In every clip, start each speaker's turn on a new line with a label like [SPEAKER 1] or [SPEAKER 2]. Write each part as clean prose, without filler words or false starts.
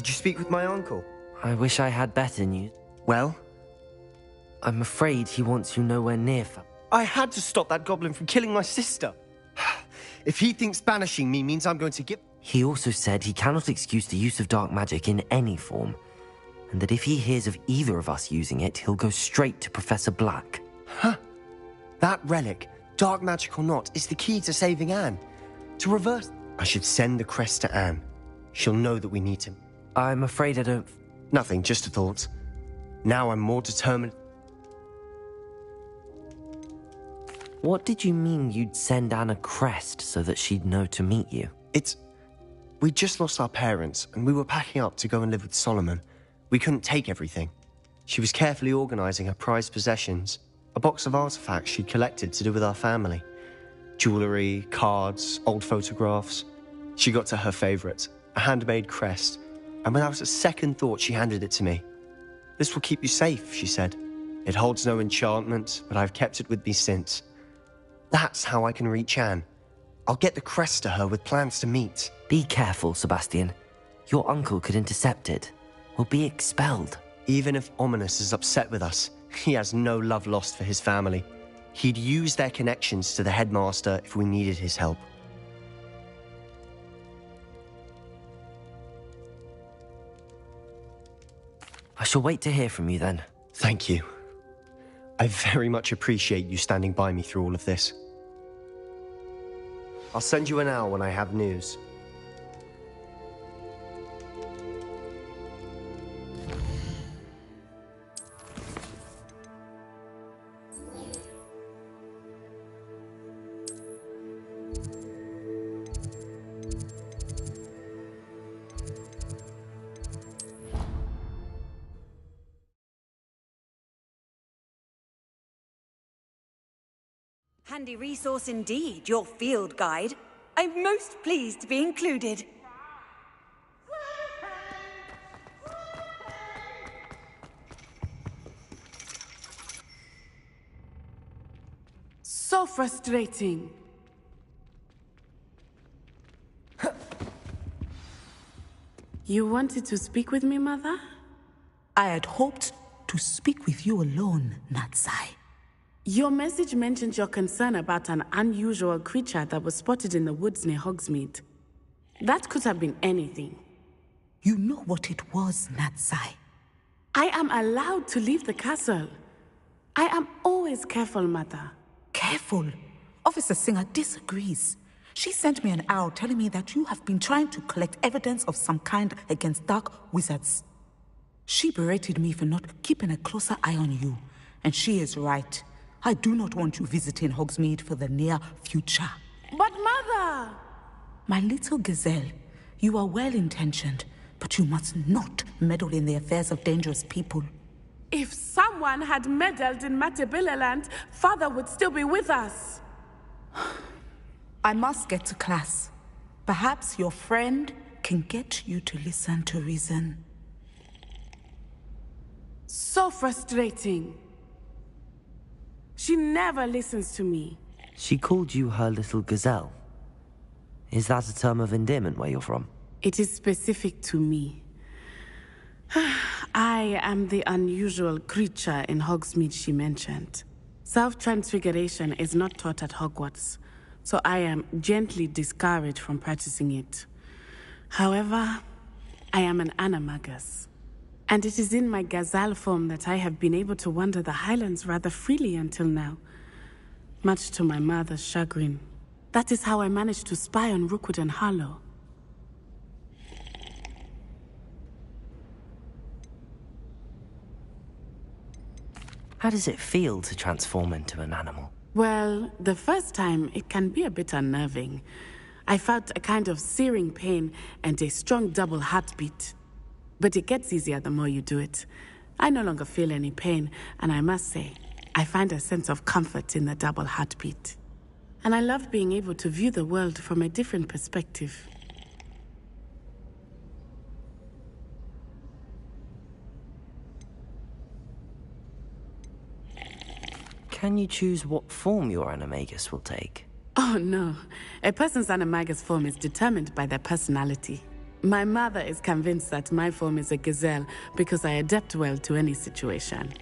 [SPEAKER 1] did you speak with my uncle?
[SPEAKER 2] I wish I had better news.
[SPEAKER 1] Well?
[SPEAKER 2] I'm afraid he wants you nowhere near
[SPEAKER 1] I had to stop that goblin from killing my sister. If he thinks banishing me means I'm going to get...
[SPEAKER 2] He also said he cannot excuse the use of dark magic in any form, and that if he hears of either of us using it, he'll go straight to Professor Black.
[SPEAKER 1] Huh. That relic, dark magic or not, is the key to saving Anne. To reverse... I should send the crest to Anne. She'll know that we need him.
[SPEAKER 2] I'm afraid I don't...
[SPEAKER 1] Nothing, just a thought. Now I'm more determined...
[SPEAKER 2] What did you mean you'd send Anne a crest so that she'd know to meet you?
[SPEAKER 1] We just lost our parents, and we were packing up to go and live with Solomon. We couldn't take everything. She was carefully organizing her prized possessions, a box of artifacts she'd collected to do with our family. Jewelry, cards, old photographs. She got to her favorite, a handmade crest, and without a second thought, she handed it to me. "This will keep you safe," she said. "It holds no enchantment, but I've kept it with me since. That's how I can reach Anne. I'll get the crest to her with plans to meet."
[SPEAKER 2] Be careful, Sebastian. Your uncle could intercept it. We'll be expelled.
[SPEAKER 1] Even if Ominous is upset with us, he has no love lost for his family. He'd use their connections to the headmaster if we needed his help.
[SPEAKER 2] I shall wait to hear from you then.
[SPEAKER 1] Thank you. I very much appreciate you standing by me through all of this. I'll send you an hour when I have news.
[SPEAKER 3] Handy resource indeed, your field guide. I'm most pleased to be included.
[SPEAKER 4] So frustrating. You wanted to speak with me, Mother?
[SPEAKER 5] I had hoped to speak with you alone, Natsai.
[SPEAKER 4] Your message mentioned your concern about an unusual creature that was spotted in the woods near Hogsmeade. That could have been anything.
[SPEAKER 5] You know what it was, Natsai.
[SPEAKER 4] I am allowed to leave the castle. I am always careful, Mother.
[SPEAKER 5] Careful? Officer Singer disagrees. She sent me an owl telling me that you have been trying to collect evidence of some kind against dark wizards. She berated me for not keeping a closer eye on you, and she is right. I do not want you visiting Hogsmeade for the near future.
[SPEAKER 4] But Mother!
[SPEAKER 5] My little gazelle, you are well-intentioned, but you must not meddle in the affairs of dangerous people.
[SPEAKER 4] If someone had meddled in Matabeleland, Father would still be with us.
[SPEAKER 5] I must get to class. Perhaps your friend can get you to listen to reason.
[SPEAKER 4] So frustrating. She never listens to me.
[SPEAKER 2] She called you her little gazelle. Is that a term of endearment where you're from?
[SPEAKER 4] It is specific to me. I am the unusual creature in Hogsmeade she mentioned. Self-transfiguration is not taught at Hogwarts, so I am gently discouraged from practicing it. However, I am an animagus. And it is in my gazelle form that I have been able to wander the highlands rather freely until now. Much to my mother's chagrin. That is how I managed to spy on Rookwood and Harlow.
[SPEAKER 2] How does it feel to transform into an animal?
[SPEAKER 4] Well, the first time, it can be a bit unnerving. I felt a kind of searing pain and a strong double heartbeat. But it gets easier the more you do it. I no longer feel any pain, and I must say, I find a sense of comfort in the double heartbeat. And I love being able to view the world from a different perspective.
[SPEAKER 2] Can you choose what form your animagus will take?
[SPEAKER 4] Oh no, a person's animagus form is determined by their personality. My mother is convinced that my form is a gazelle because I adapt well to any situation.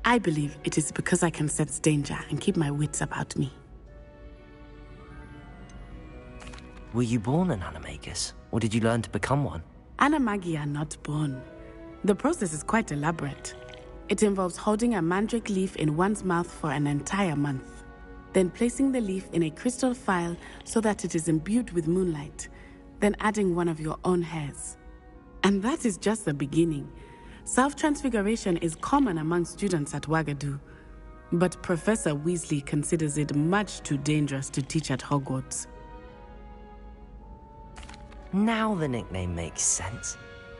[SPEAKER 4] I believe it is because I can sense danger and keep my wits about me.
[SPEAKER 2] Were you born an animagus, or did you learn to become one?
[SPEAKER 4] Animagi are not born. The process is quite elaborate. It involves holding a mandrake leaf in one's mouth for an entire month, then placing the leaf in a crystal phial so that it is imbued with moonlight, then adding one of your own hairs. And that is just the beginning. Self-transfiguration is common among students at Wagadu, but Professor Weasley considers it much too dangerous to teach at Hogwarts.
[SPEAKER 2] Now the nickname makes sense.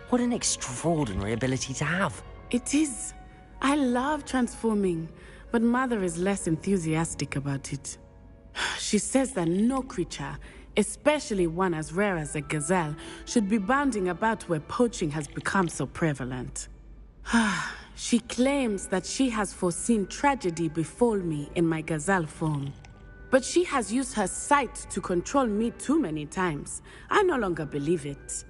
[SPEAKER 2] What an extraordinary ability to have.
[SPEAKER 4] It is. I love transforming, but Mother is less enthusiastic about it. She says that no creature, especially one as rare as a gazelle, should be bounding about where poaching has become so prevalent. She claims that she has foreseen tragedy befall me in my gazelle form. But she has used her sight to control me too many times. I no longer believe it.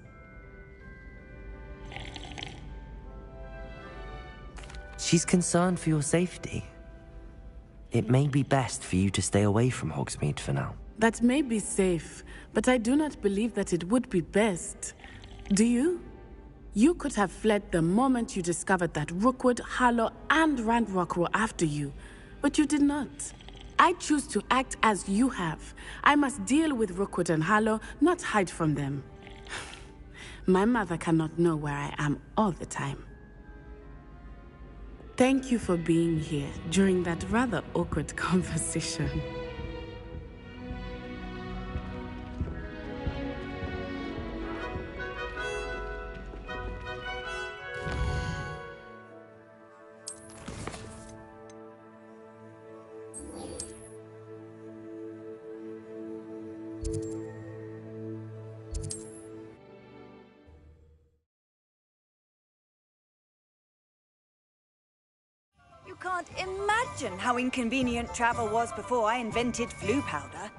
[SPEAKER 2] She's concerned for your safety. It may be best for you to stay away from Hogsmeade for now.
[SPEAKER 4] That may be safe, but I do not believe that it would be best. Do you? You could have fled the moment you discovered that Rookwood, Harlow, and Ranrock were after you, but you did not. I choose to act as you have. I must deal with Rookwood and Harlow, not hide from them. My mother cannot know where I am all the time. Thank you for being here during that rather awkward conversation.
[SPEAKER 3] You can't imagine how inconvenient travel was before I invented flu powder.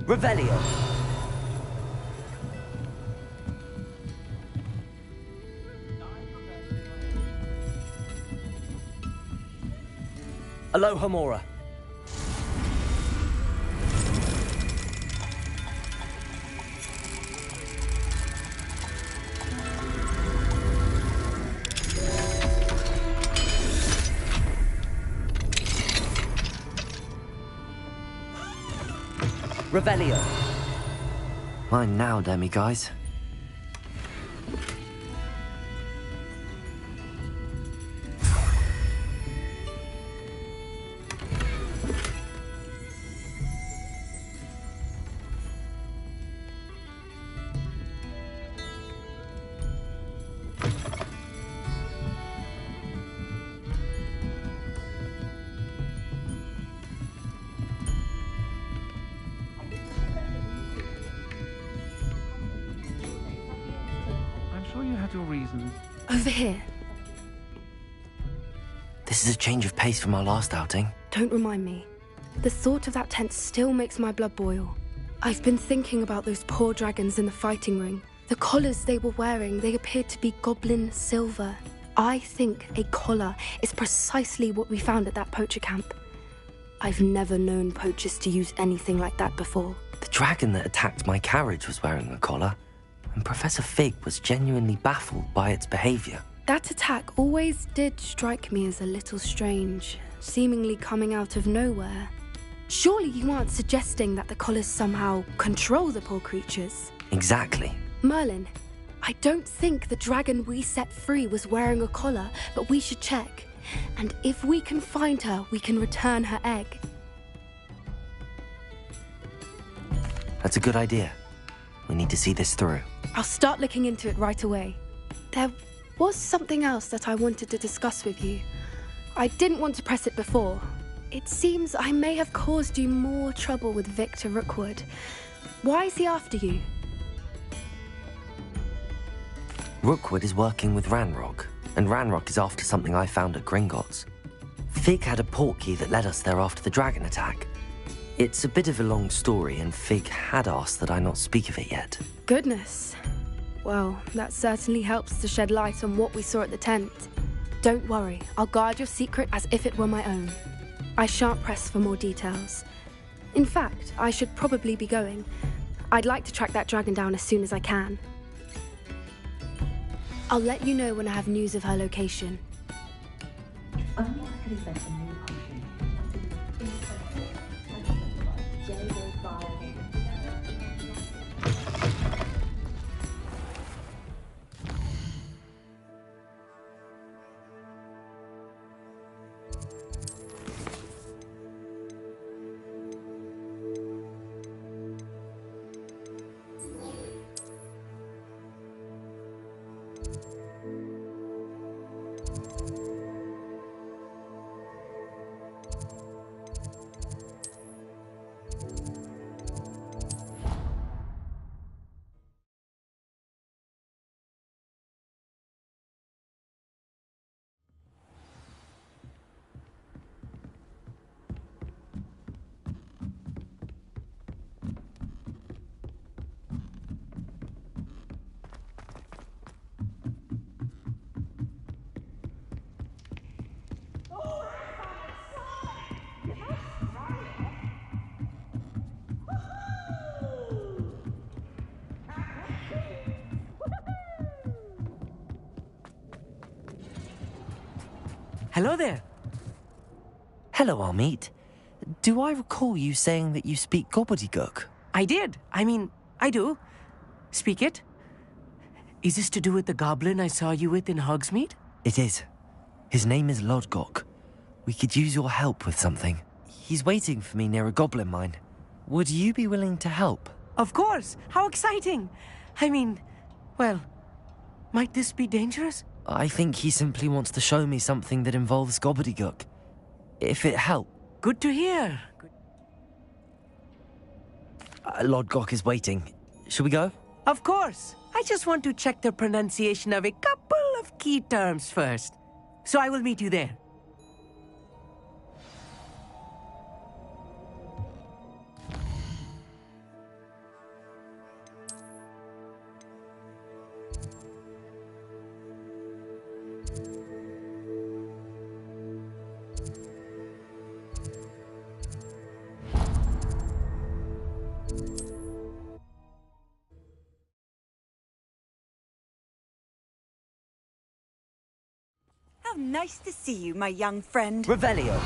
[SPEAKER 2] Revelio. Aloha Mora. Revelio. Mine now, demiguise.
[SPEAKER 6] You had your reasons.
[SPEAKER 7] Over here.
[SPEAKER 2] This is a change of pace from our last outing.
[SPEAKER 7] Don't remind me. The thought of that tent still makes my blood boil. I've been thinking about those poor dragons in the fighting ring. The collars they were wearing, they appeared to be goblin silver. I think a collar is precisely what we found at that poacher camp. I've never known poachers to use anything like that before.
[SPEAKER 2] The dragon that attacked my carriage was wearing a collar, and Professor Fig was genuinely baffled by its behavior.
[SPEAKER 7] That attack always did strike me as a little strange, seemingly coming out of nowhere. Surely you aren't suggesting that the collars somehow control the poor creatures?
[SPEAKER 2] Exactly.
[SPEAKER 7] Merlin, I don't think the dragon we set free was wearing a collar, but we should check. And if we can find her, we can return her egg.
[SPEAKER 2] That's a good idea. We need to see this through.
[SPEAKER 7] I'll start looking into it right away. There was something else that I wanted to discuss with you. I didn't want to press it before, It seems I may have caused you more trouble with Victor Rookwood. Why is he after you?
[SPEAKER 2] Rookwood is working with Ranrock, and Ranrock is after something I found at Gringotts. Fig had a portkey that led us there after the dragon attack. It's a bit of a long story, and Fig had asked that I not speak of it yet.
[SPEAKER 7] Goodness. Well, that certainly helps to shed light on what we saw at the tent. Don't worry, I'll guard your secret as if it were my own. I shan't press for more details. In fact, I should probably be going. I'd like to track that dragon down as soon as I can. I'll let you know when I have news of her location.
[SPEAKER 8] Hello there.
[SPEAKER 2] Hello, Armeet. Do I recall you saying that you speak gobbledygook?
[SPEAKER 8] I did. I do. Speak it. Is this to do with the goblin I saw you with in Hogsmeade?
[SPEAKER 2] It is. His name is Lodgok. We could use your help with something. He's waiting for me near a goblin mine. Would you be willing to help?
[SPEAKER 8] Of course. How exciting. Well, might this be dangerous?
[SPEAKER 2] I think he simply wants to show me something that involves gobbledygook. If it helps.
[SPEAKER 8] Good to hear.
[SPEAKER 2] Lodgok is waiting. Shall we go?
[SPEAKER 8] Of course. I just want to check the pronunciation of a couple of key terms first. So I will meet you there.
[SPEAKER 3] How nice to see you, my young friend.
[SPEAKER 2] Revelio.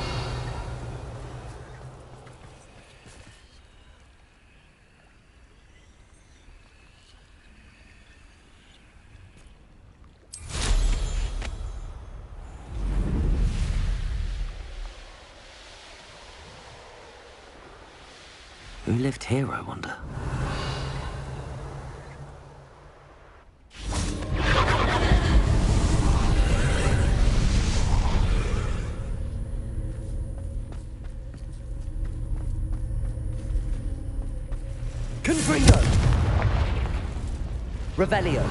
[SPEAKER 2] Who lived here, I wonder? Confringo! Revelio.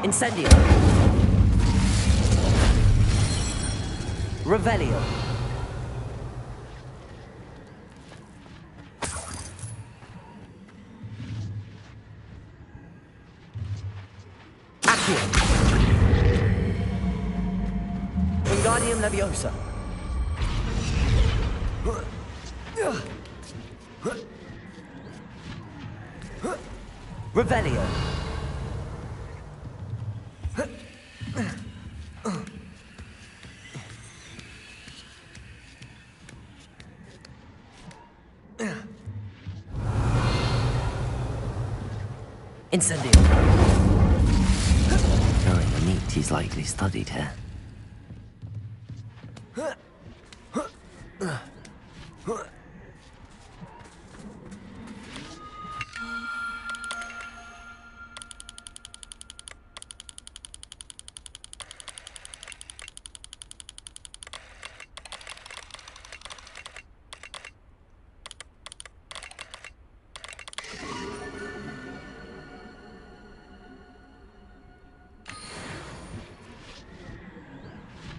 [SPEAKER 2] Incendio. Revelio. Accio. Wingardium Leviosa. Revelio. Incendio. Knowing the meat, he's likely studied here.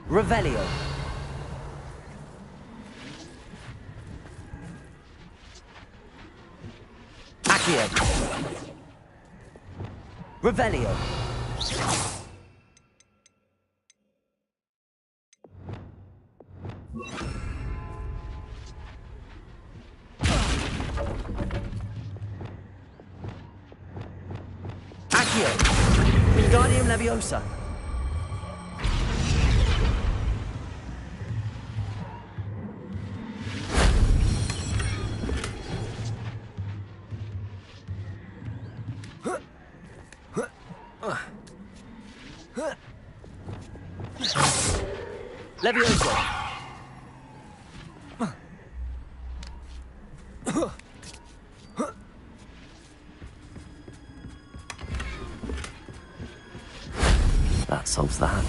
[SPEAKER 2] Revelio. Accio. Revelio. Accio. Wingardium Leviosa. Leviosa. That solves that.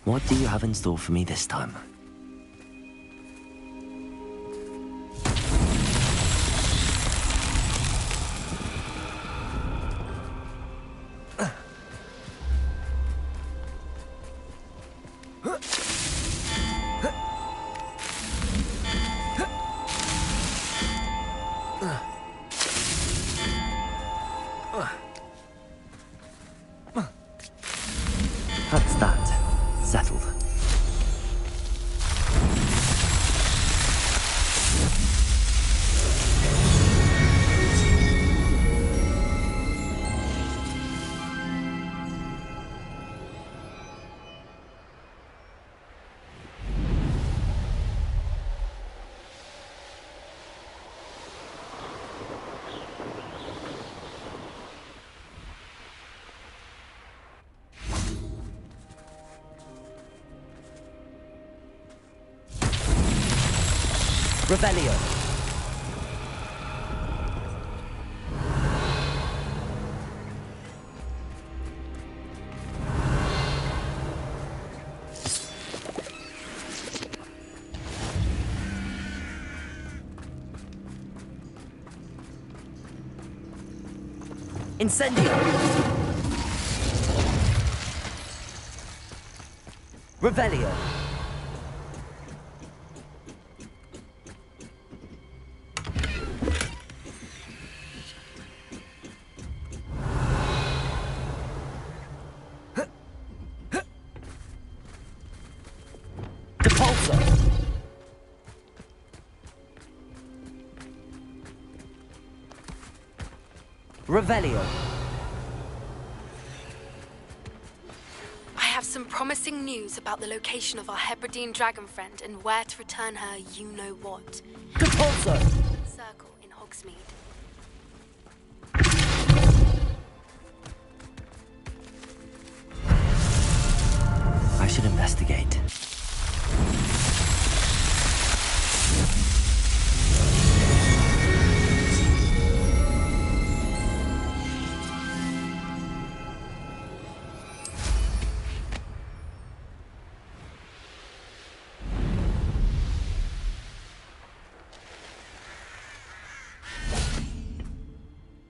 [SPEAKER 2] What do you have in store for me this time? That's that. Settled. Revelio. Incendio. Revelio. Revelio.
[SPEAKER 7] I have some promising news about the location of our Hebridean dragon friend and where to return her you-know-what.
[SPEAKER 2] Compulso.
[SPEAKER 7] Circle in Hogsmeade.
[SPEAKER 2] I should investigate.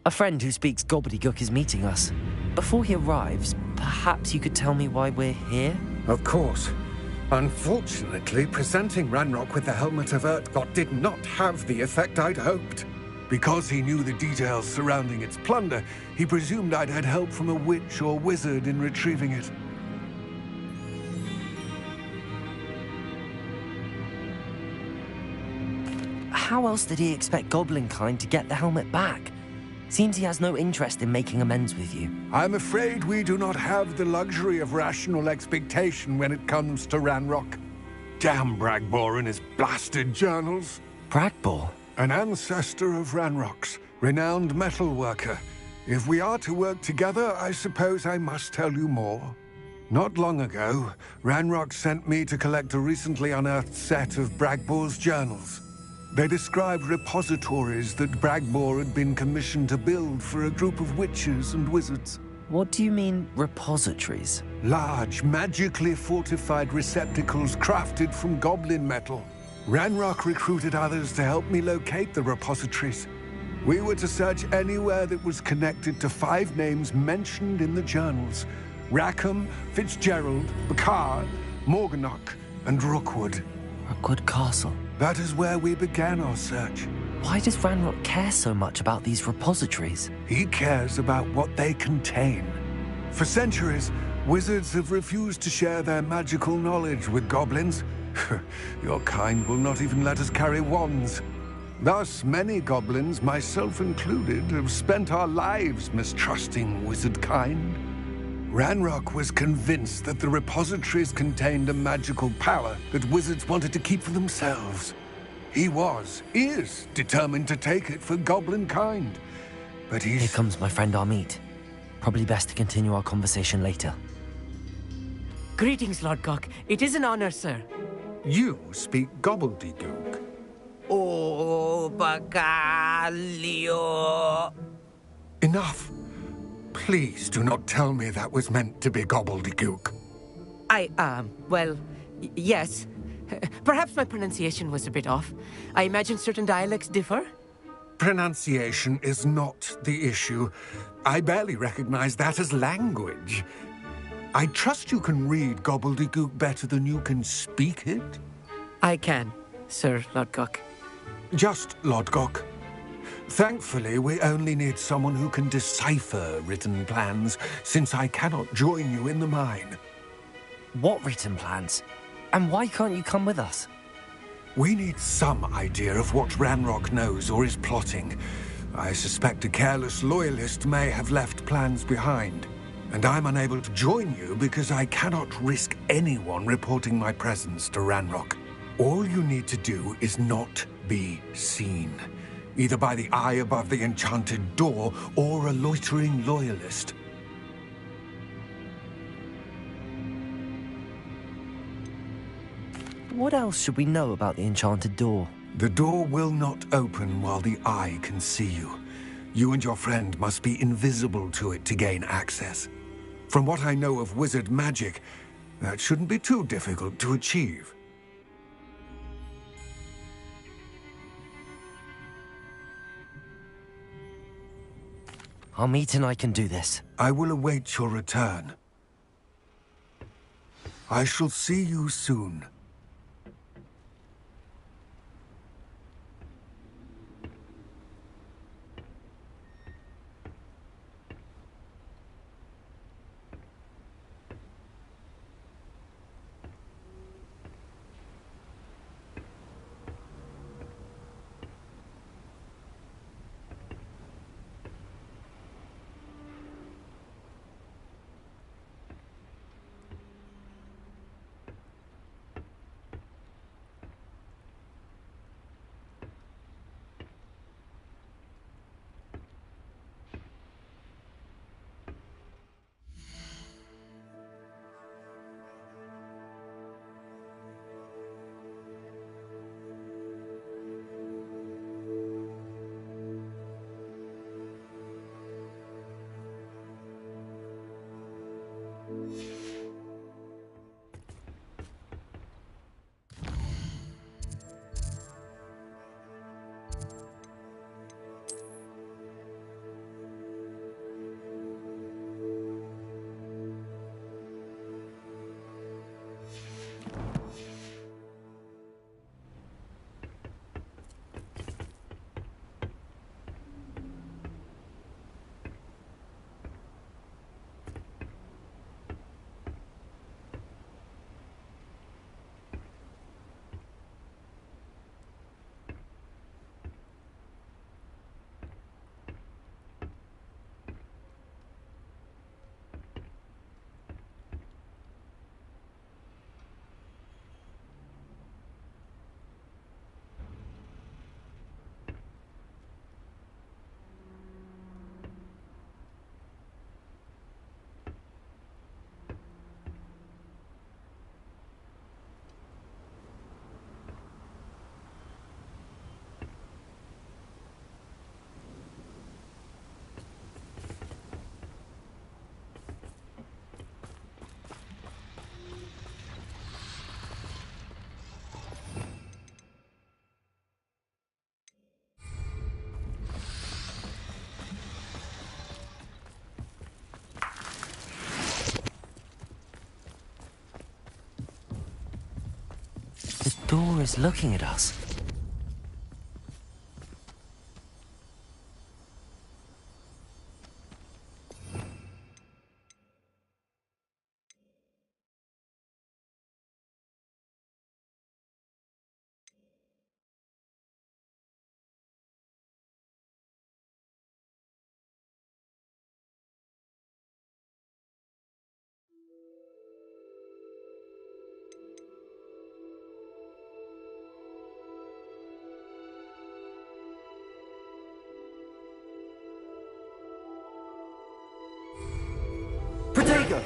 [SPEAKER 2] A friend who speaks gobbledygook is meeting us. Before he arrives, perhaps you could tell me why we're here?
[SPEAKER 9] Of course. Unfortunately, presenting Ranrock with the Helmet of Urtkot did not have the effect I'd hoped. Because he knew the details surrounding its plunder, he presumed I'd had help from a witch or wizard in retrieving it.
[SPEAKER 2] How else did he expect Goblinkind to get the helmet back? Seems he has no interest in making amends with you.
[SPEAKER 9] I'm afraid we do not have the luxury of rational expectation when it comes to Ranrock. Damn Bragbor and his blasted journals.
[SPEAKER 2] Bragbor?
[SPEAKER 9] An ancestor of Ranrock's, renowned metal worker. If we are to work together, I suppose I must tell you more. Not long ago, Ranrock sent me to collect a recently unearthed set of Bragbor's journals. They described repositories that Bragbor had been commissioned to build for a group of witches and wizards.
[SPEAKER 2] What do you mean, repositories?
[SPEAKER 9] Large, magically fortified receptacles crafted from goblin metal. Ranrock recruited others to help me locate the repositories. We were to search anywhere that was connected to 5 names mentioned in the journals: Rackham, Fitzgerald, Bacard, Morganach, and Rookwood.
[SPEAKER 2] Rookwood Castle.
[SPEAKER 9] That is where we began our search.
[SPEAKER 2] Why does Ranrock care so much about these repositories?
[SPEAKER 9] He cares about what they contain. For centuries, wizards have refused to share their magical knowledge with goblins. Your kind will not even let us carry wands. Thus, many goblins, myself included, have spent our lives mistrusting wizard kind. Ranrock was convinced that the repositories contained a magical power that wizards wanted to keep for themselves. He is determined to take it for goblin kind. But
[SPEAKER 2] Here comes my friend Amit. Probably best to continue our conversation later.
[SPEAKER 8] Greetings, Lord Cock. It is an honor, sir.
[SPEAKER 9] You speak gobbledygook.
[SPEAKER 8] Oh, Bacalio.
[SPEAKER 9] Enough. Please do not tell me that was meant to be gobbledygook.
[SPEAKER 8] Well, yes. Perhaps my pronunciation was a bit off. I imagine certain dialects differ.
[SPEAKER 9] Pronunciation is not the issue. I barely recognize that as language. I trust you can read gobbledygook better than you can speak it?
[SPEAKER 8] I can, Sir Lodgok.
[SPEAKER 9] Just Lodgok. Thankfully, we only need someone who can decipher written plans, since I cannot join you in the mine.
[SPEAKER 2] What written plans? And why can't you come with us?
[SPEAKER 9] We need some idea of what Ranrock knows or is plotting. I suspect a careless loyalist may have left plans behind. And I'm unable to join you because I cannot risk anyone reporting my presence to Ranrock. All you need to do is not be seen, either by the eye above the enchanted door or a loitering loyalist.
[SPEAKER 2] What else should we know about the enchanted door?
[SPEAKER 9] The door will not open while the eye can see you. You and your friend must be invisible to it to gain access. From what I know of wizard magic, that shouldn't be too difficult to achieve.
[SPEAKER 2] Amit and I can do this.
[SPEAKER 9] I will await your return. I shall see you soon.
[SPEAKER 2] door is looking at us.
[SPEAKER 1] Protego!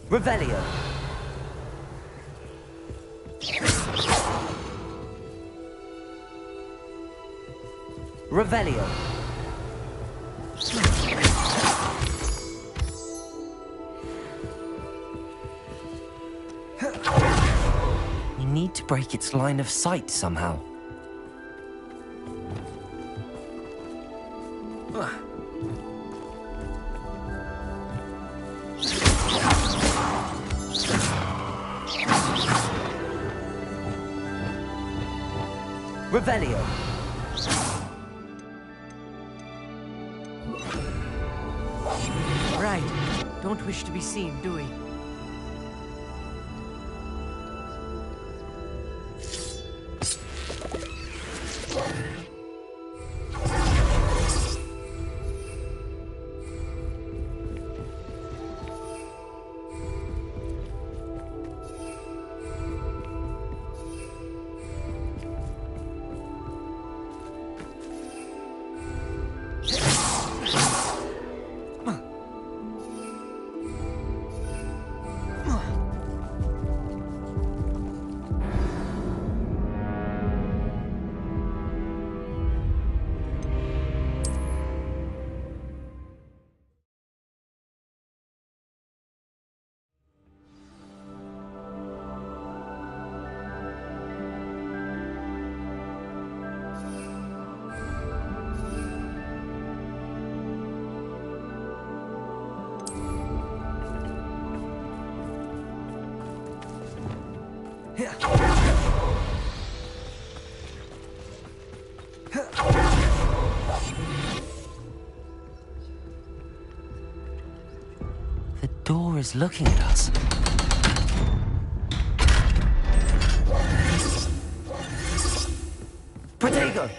[SPEAKER 2] Revelio. Revelio. We need to break its line of sight somehow. Revelio.
[SPEAKER 8] Right. Don't wish to be seen, do we?
[SPEAKER 2] The door is looking at us.
[SPEAKER 1] Protego!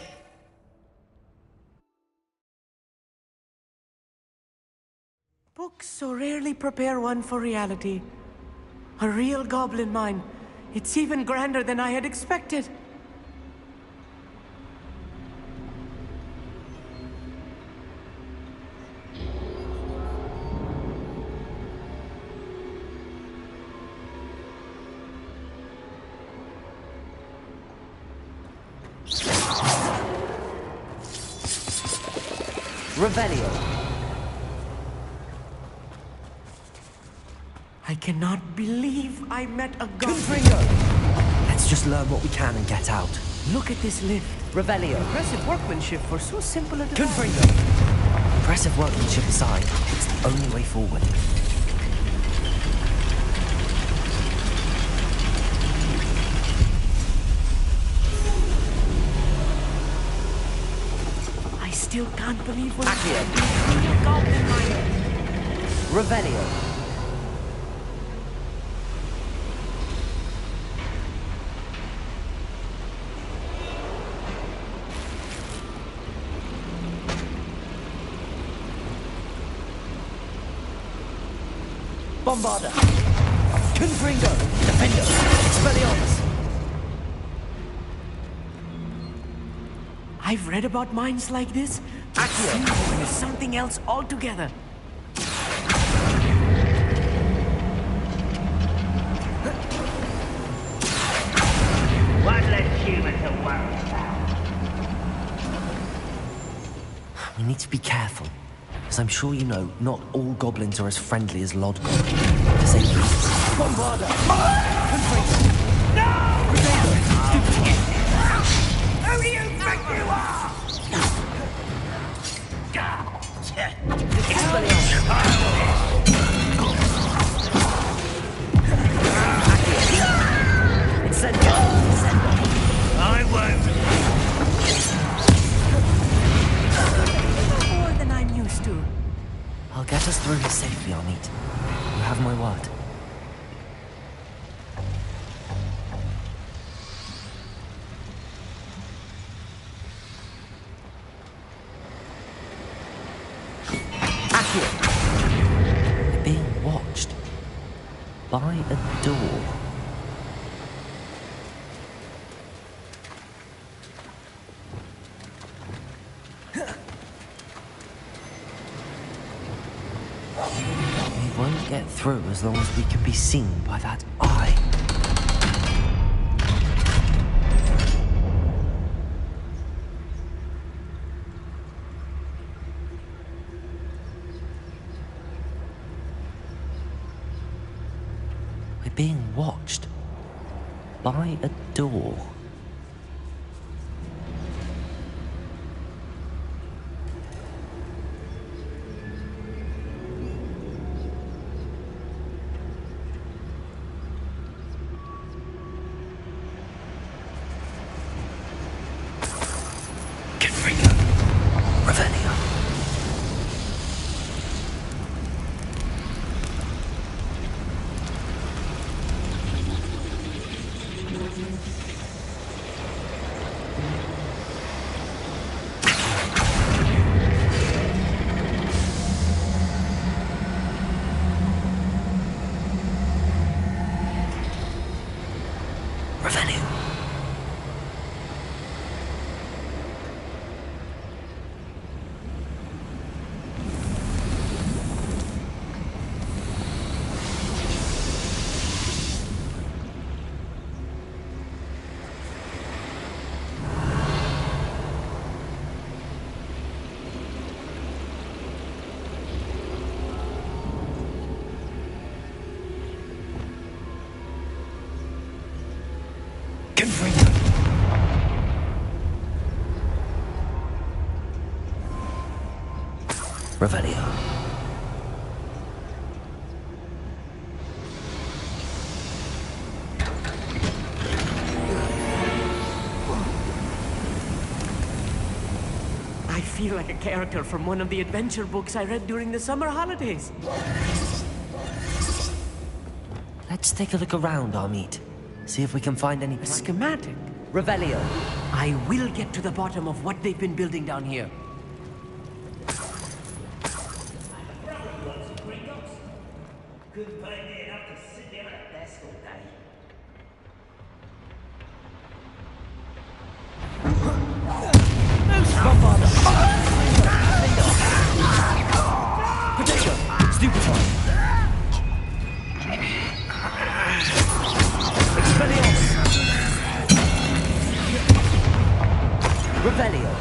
[SPEAKER 8] Books so rarely prepare one for reality. A real goblin mine. It's even grander than I had expected.
[SPEAKER 2] Revelio.
[SPEAKER 8] I cannot believe I met a goblin.
[SPEAKER 2] Let's just learn what we can and get out.
[SPEAKER 8] Look at this lift.
[SPEAKER 2] Revelio.
[SPEAKER 8] Impressive workmanship for so simple a device.
[SPEAKER 2] Confringo. Impressive workmanship aside, it's the only way forward.
[SPEAKER 8] I still can't believe we're
[SPEAKER 2] Accio.
[SPEAKER 8] your goblin mind.
[SPEAKER 2] Revelio. Bombarda. Confringo. Defendo. Expelliarmus.
[SPEAKER 8] I've read about mines like this.
[SPEAKER 2] Accio.
[SPEAKER 8] It's something else altogether.
[SPEAKER 10] One less human to worry about.
[SPEAKER 2] We need to be careful. As I'm sure you know, not all goblins are as friendly as Lod Goblin. To say the least. Bombarda! Confringo.
[SPEAKER 10] Who do you think you are? I won't.
[SPEAKER 8] More than I'm used to.
[SPEAKER 2] I'll get us through here safely, Amit. You have my word. We're being watched by a door. We won't get through as long as we can be seen by that eye. We're being watched by a door. Revelio.
[SPEAKER 8] I feel like a character from one of the adventure books I read during the summer holidays.
[SPEAKER 2] Let's take a look around, Amit. See if we can find any...
[SPEAKER 8] A schematic.
[SPEAKER 2] Revelio.
[SPEAKER 8] I will get to the bottom of what they've been building down here.
[SPEAKER 10] Couldn't pay me enough to sit there at a desk all day.
[SPEAKER 2] Potato! Stupefy! Expelliarmus! Revelio!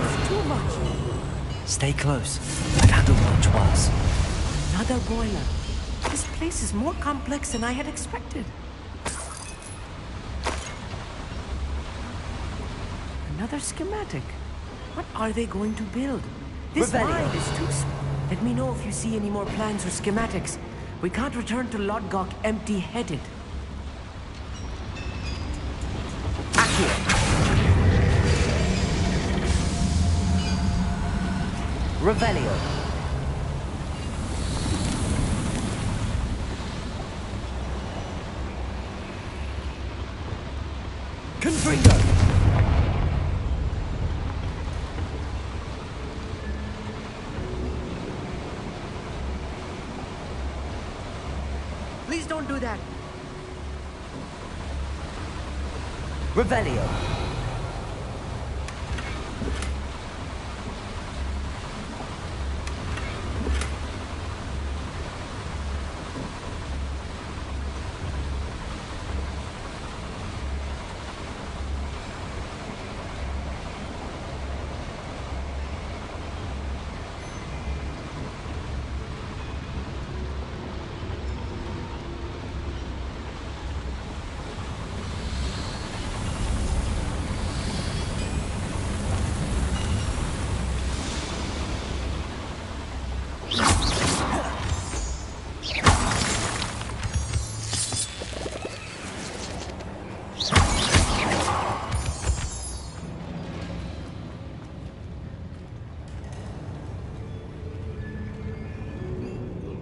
[SPEAKER 8] It's too much.
[SPEAKER 2] Stay close. I've handled much worse.
[SPEAKER 8] Another boiler. This place is more complex than I had expected. Another schematic. What are they going to build? This mine is too small. Let me know if you see any more plans or schematics. We can't return to Lodgok empty-headed.
[SPEAKER 2] Accio. Revelio. Confringo.
[SPEAKER 8] Please don't do that.
[SPEAKER 2] Revelio.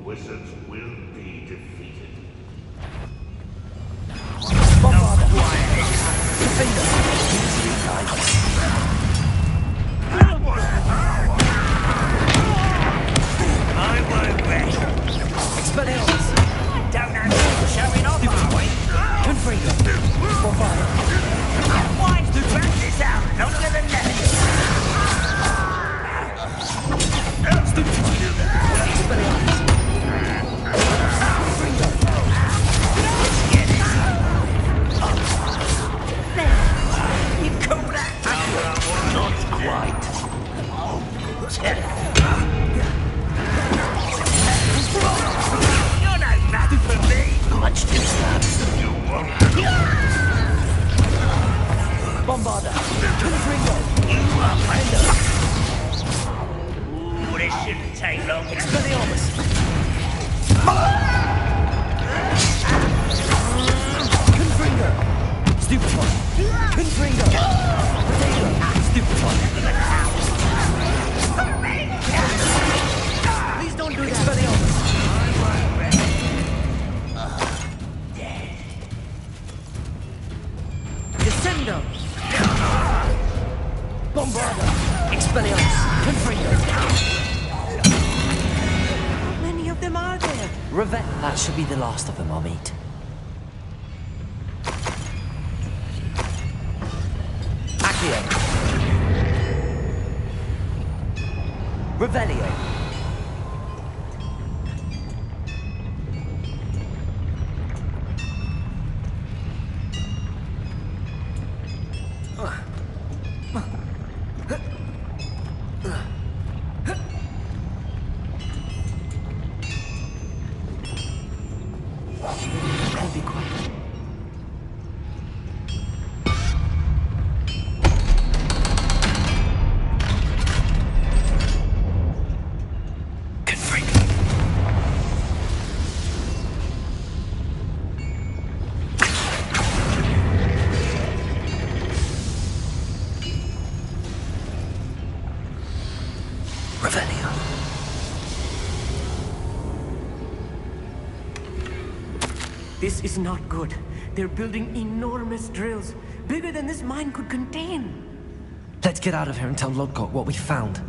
[SPEAKER 10] Wizards will be defeated. I won't rest.
[SPEAKER 2] Expelliarmus.
[SPEAKER 10] Don't have you showing off, are we?
[SPEAKER 2] Confringo. Bombard.
[SPEAKER 10] Why to drag this out longer than necessary?
[SPEAKER 2] Expelliarmus.
[SPEAKER 10] You call that? Not quite. You're no match for me.
[SPEAKER 2] Much too slow.
[SPEAKER 10] You won't.
[SPEAKER 2] Bombarda. Confringo.
[SPEAKER 10] You are Ooh, this shouldn't take long.
[SPEAKER 2] Expelliarmus. Confringo. Stupefy. Confringo. Potato. Stupefy.
[SPEAKER 8] Please don't do that.
[SPEAKER 2] Expelliarmus.
[SPEAKER 8] Descendo.
[SPEAKER 2] Bombarda. Expelliarmus. Confringo.
[SPEAKER 8] How many of them are there?
[SPEAKER 2] That should be the last of them I'll meet. Accio. Revelio.
[SPEAKER 8] I'll be quiet.
[SPEAKER 2] Revelio.
[SPEAKER 8] This is not good. They're building enormous drills, bigger than this mine could contain.
[SPEAKER 2] Let's get out of here and tell Lodgok what we found.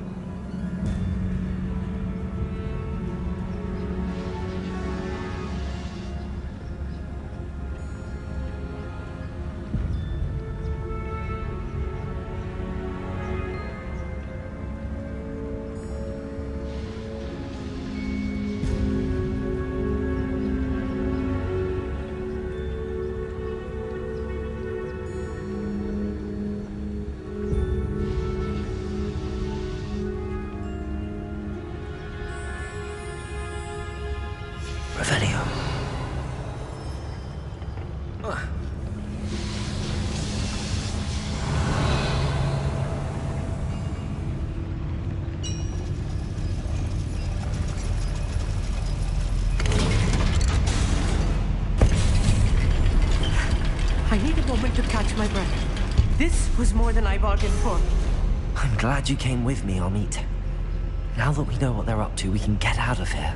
[SPEAKER 8] need a moment to catch my breath. This was more than I bargained for.
[SPEAKER 2] I'm glad you came with me, Amit. Now that we know what they're up to, we can get out of here.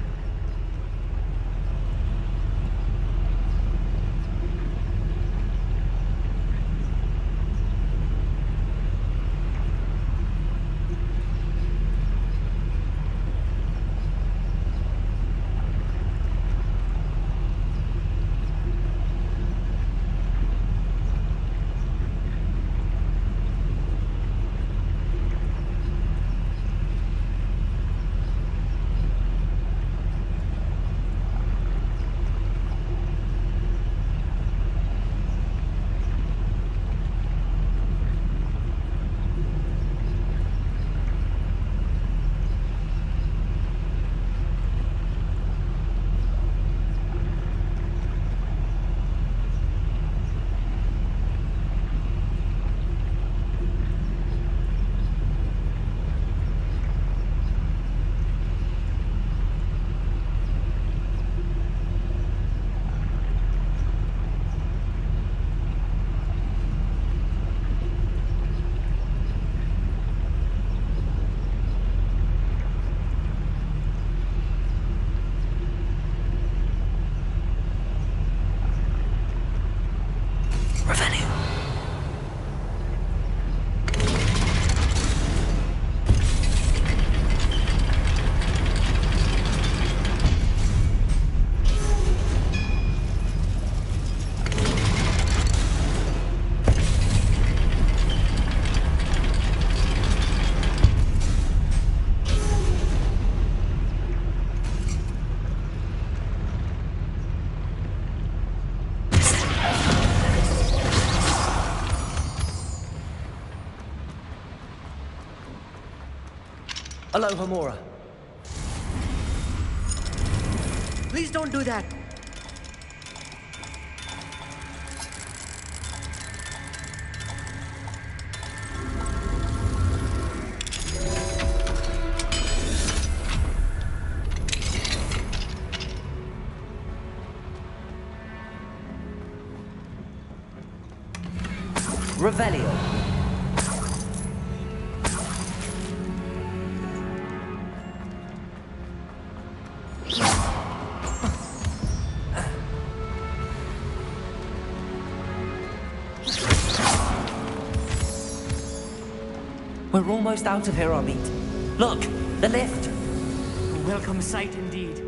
[SPEAKER 2] Hello, Hamura.
[SPEAKER 8] Please don't do that. Revelio.
[SPEAKER 2] We're almost out of here, Amit. Look, the lift.
[SPEAKER 8] A welcome sight indeed.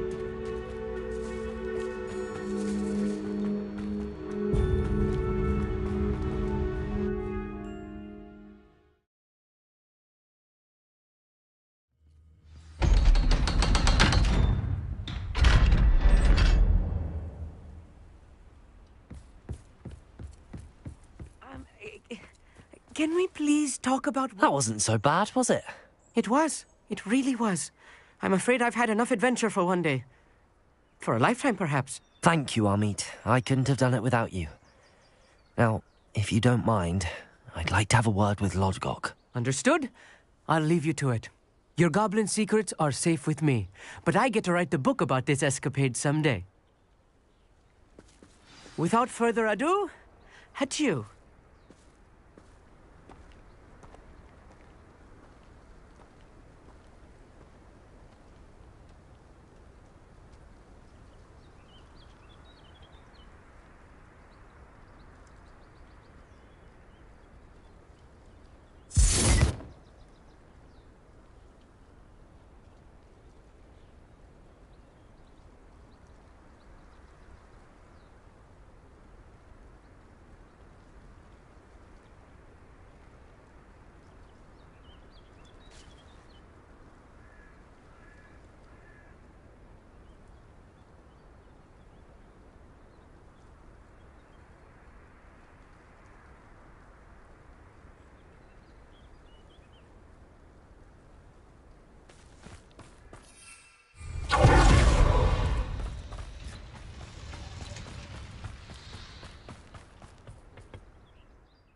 [SPEAKER 8] Can we please talk about...
[SPEAKER 2] That wasn't so bad, was it?
[SPEAKER 8] It was. It really was. I'm afraid I've had enough adventure for one day. For a lifetime, perhaps.
[SPEAKER 2] Thank you, Amit. I couldn't have done it without you. Now, if you don't mind, I'd like to have a word with Lodgok.
[SPEAKER 8] Understood? I'll leave you to it. Your goblin secrets are safe with me, but I get to write the book about this escapade someday. Without further ado, adieu.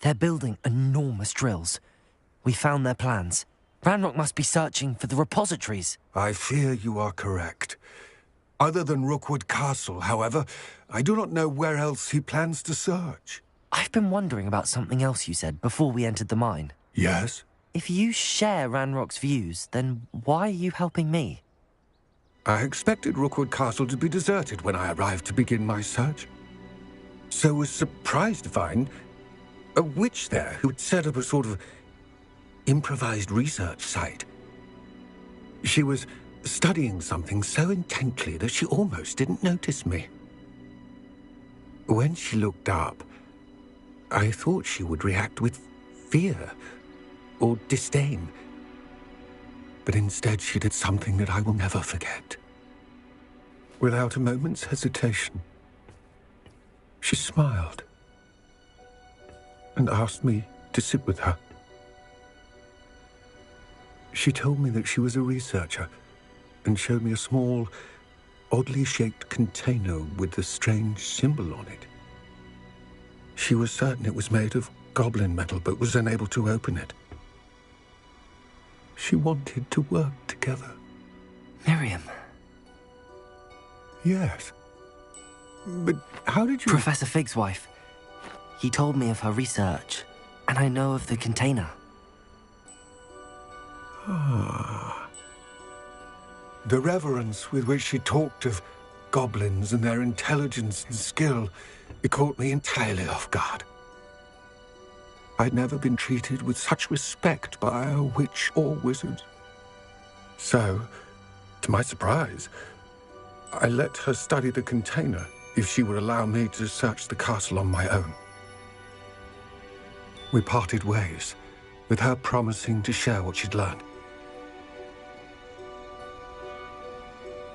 [SPEAKER 2] They're building enormous drills. We found their plans. Ranrock must be searching for the repositories.
[SPEAKER 9] I fear you are correct. Other than Rookwood Castle, however, I do not know where else he plans to search.
[SPEAKER 2] I've been wondering about something else you said before we entered the mine.
[SPEAKER 9] Yes?
[SPEAKER 2] If you share Ranrock's views, then why are you helping me?
[SPEAKER 9] I expected Rookwood Castle to be deserted when I arrived to begin my search. So was surprised to find a witch there who had set up a sort of improvised research site. She was studying something so intently that she almost didn't notice me. When she looked up, I thought she would react with fear or disdain. But instead she did something that I will never forget. Without a moment's hesitation, she smiled and asked me to sit with her. She told me that she was a researcher and showed me a small, oddly shaped container with a strange symbol on it. She was certain it was made of goblin metal, but was unable to open it. She wanted to work together.
[SPEAKER 2] Miriam.
[SPEAKER 9] Yes. But how did you...
[SPEAKER 2] Professor Fig's wife. He told me of her research, and I know of the container.
[SPEAKER 9] Ah. The reverence with which she talked of goblins and their intelligence and skill, it caught me entirely off guard. I'd never been treated with such respect by a witch or wizard. So, to my surprise, I let her study the container if she would allow me to search the castle on my own. We parted ways, with her promising to share what she'd learned.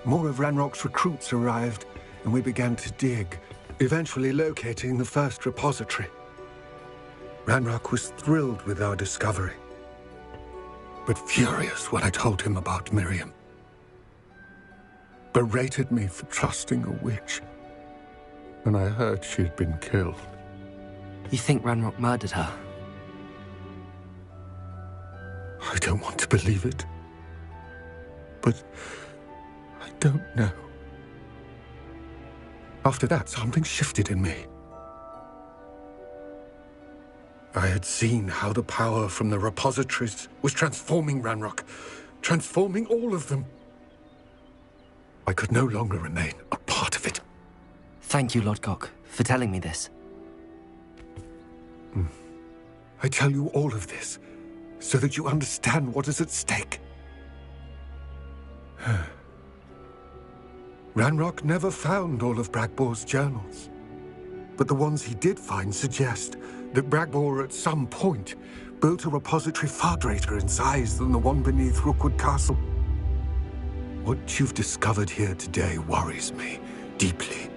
[SPEAKER 9] More of Ranrock's recruits arrived, and we began to dig, eventually locating the first repository. Ranrock was thrilled with our discovery, but furious when I told him about Miriam. Berated me for trusting a witch, and I heard she'd been killed.
[SPEAKER 2] You think Ranrock murdered her?
[SPEAKER 9] I don't want to believe it, but I don't know. After that, something shifted in me. I had seen how the power from the repositories was transforming Ranrock, transforming all of them. I could no longer remain a part of it.
[SPEAKER 2] Thank you, Lodgok, for telling me this.
[SPEAKER 9] I tell you all of this so that you understand what is at stake. Ranrock never found all of Bragbor's journals, but the ones he did find suggest that Bragbor at some point built a repository far greater in size than the one beneath Rookwood Castle. What you've discovered here today worries me deeply.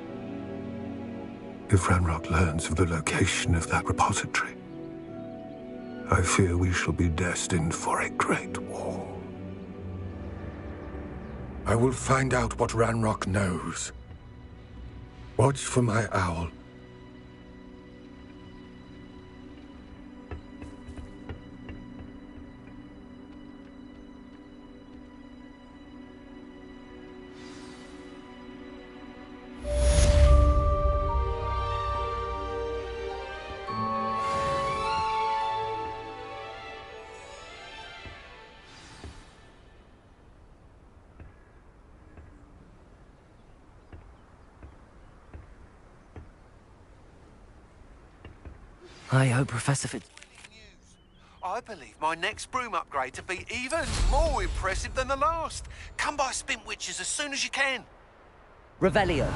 [SPEAKER 9] If Ranrock learns of the location of that repository, I fear we shall be destined for a great war. I will find out what Ranrock knows. Watch for my owl.
[SPEAKER 2] I hope Professor Fig...
[SPEAKER 11] I believe my next broom upgrade to be even more impressive than the last. Come by Spintwitches as soon as you can.
[SPEAKER 8] Revelio.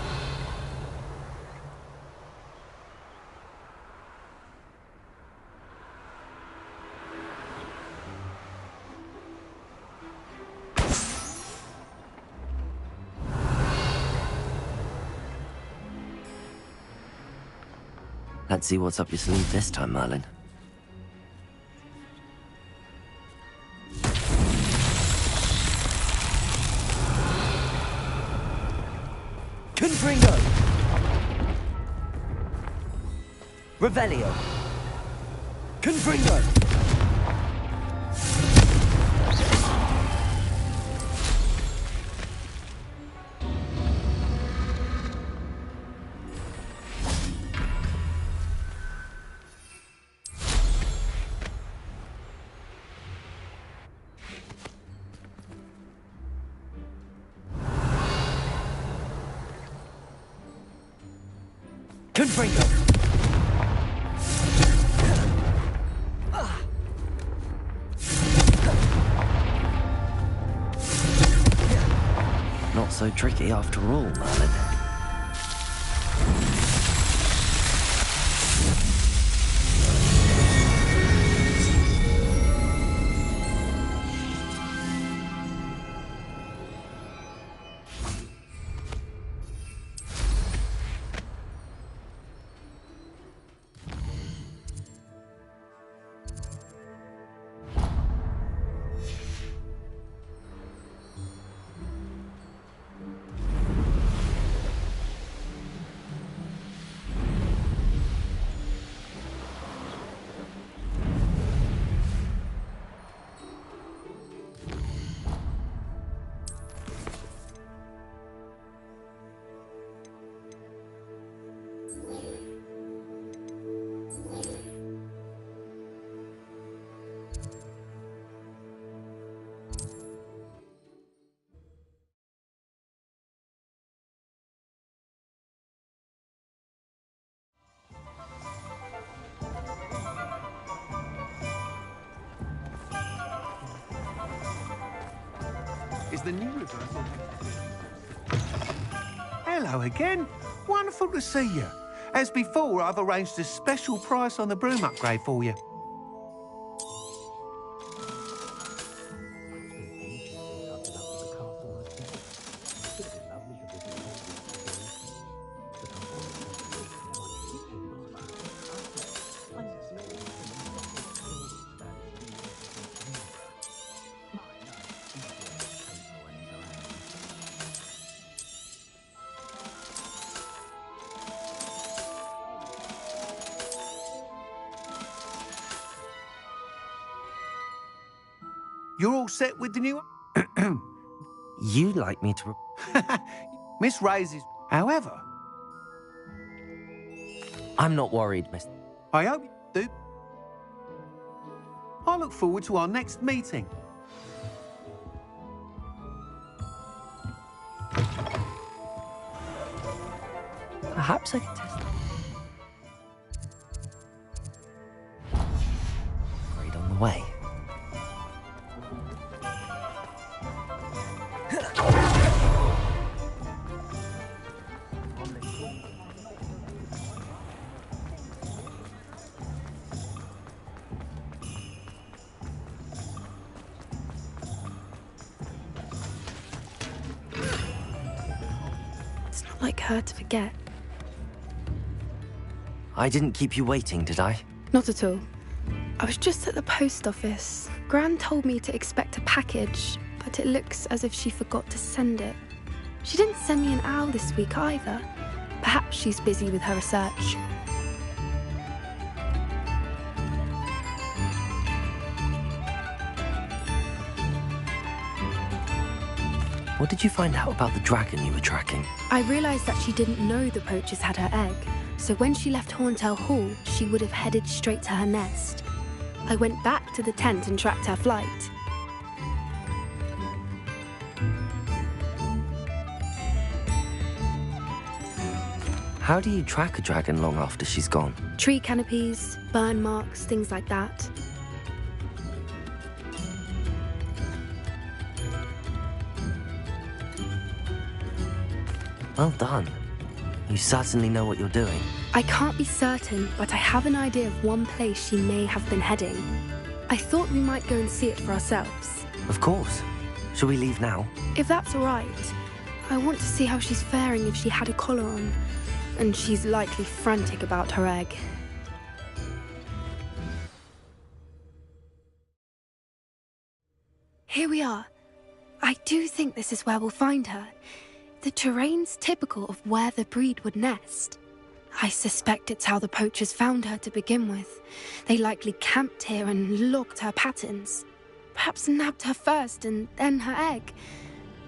[SPEAKER 2] Let's see what's up your sleeve this time, Merlin.
[SPEAKER 8] Confringo. Revelio. Confringo.
[SPEAKER 2] Confringo! Not so tricky after all, Merlin.
[SPEAKER 11] Is the new reversal? Hello again. Wonderful to see you. As before, I've arranged a special price on the broom upgrade for you. You're all set with the new...
[SPEAKER 2] You'd like me to...
[SPEAKER 11] Miss raises. However,
[SPEAKER 2] I'm not worried, Miss...
[SPEAKER 11] I hope you do. I look forward to our next meeting.
[SPEAKER 2] Perhaps I can test it. Great on the way.
[SPEAKER 7] It's not like her to forget.
[SPEAKER 2] I didn't keep you waiting, did I?
[SPEAKER 7] Not at all. I was just at the post office. Gran told me to expect a package, but it looks as if she forgot to send it. She didn't send me an owl this week either. Perhaps she's busy with her research.
[SPEAKER 2] What did you find out about the dragon you were tracking?
[SPEAKER 7] I realised that she didn't know the poachers had her egg, so when she left Horntail Hall, she would have headed straight to her nest. I went back to the tent and tracked her flight.
[SPEAKER 2] How do you track a dragon long after she's gone?
[SPEAKER 7] Tree canopies, burn marks, things like that.
[SPEAKER 2] Well done. You certainly know what you're doing.
[SPEAKER 7] I can't be certain, but I have an idea of one place she may have been heading. I thought we might go and see it for ourselves.
[SPEAKER 2] Of course. Shall we leave now?
[SPEAKER 7] If that's all right. I want to see how she's faring if she had a collar on. And she's likely frantic about her egg. Here we are. I do think this is where we'll find her. The terrain's typical of where the breed would nest. I suspect it's how the poachers found her to begin with. They likely camped here and logged her patterns. Perhaps nabbed her first and then her egg.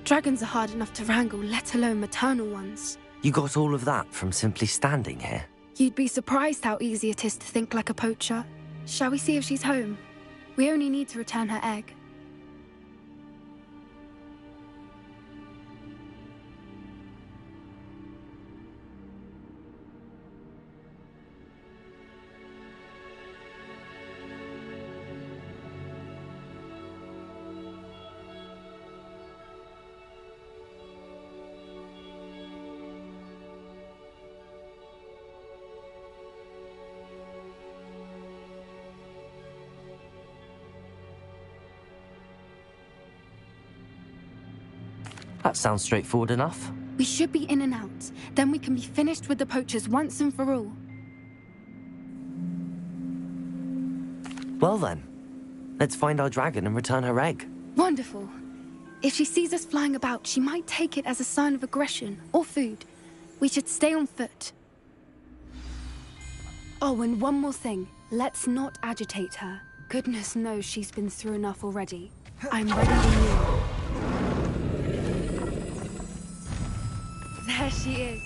[SPEAKER 7] Dragons are hard enough to wrangle, let alone maternal ones.
[SPEAKER 2] You got all of that from simply standing here?
[SPEAKER 7] You'd be surprised how easy it is to think like a poacher. Shall we see if she's home? We only need to return her egg.
[SPEAKER 2] That sounds straightforward enough.
[SPEAKER 7] We should be in and out. Then we can be finished with the poachers once and for all.
[SPEAKER 2] Well then, let's find our dragon and return her egg.
[SPEAKER 7] Wonderful. If she sees us flying about, she might take it as a sign of aggression or food. We should stay on foot. Oh, and one more thing. Let's not agitate her. Goodness knows she's been through enough already. I'm ready when you are. There she is,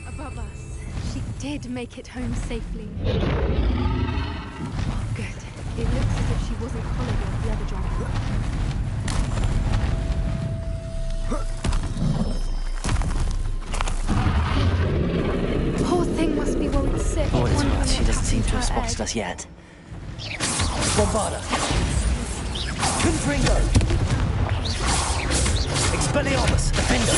[SPEAKER 7] above us. She did make it home safely. Oh, good. It looks as if she wasn't collared like the other dragon. Poor thing must be worried sick.
[SPEAKER 2] For what it's worth, she doesn't seem to have spotted us yet. Bombarda! Confringo! Expelliarmus! Defender!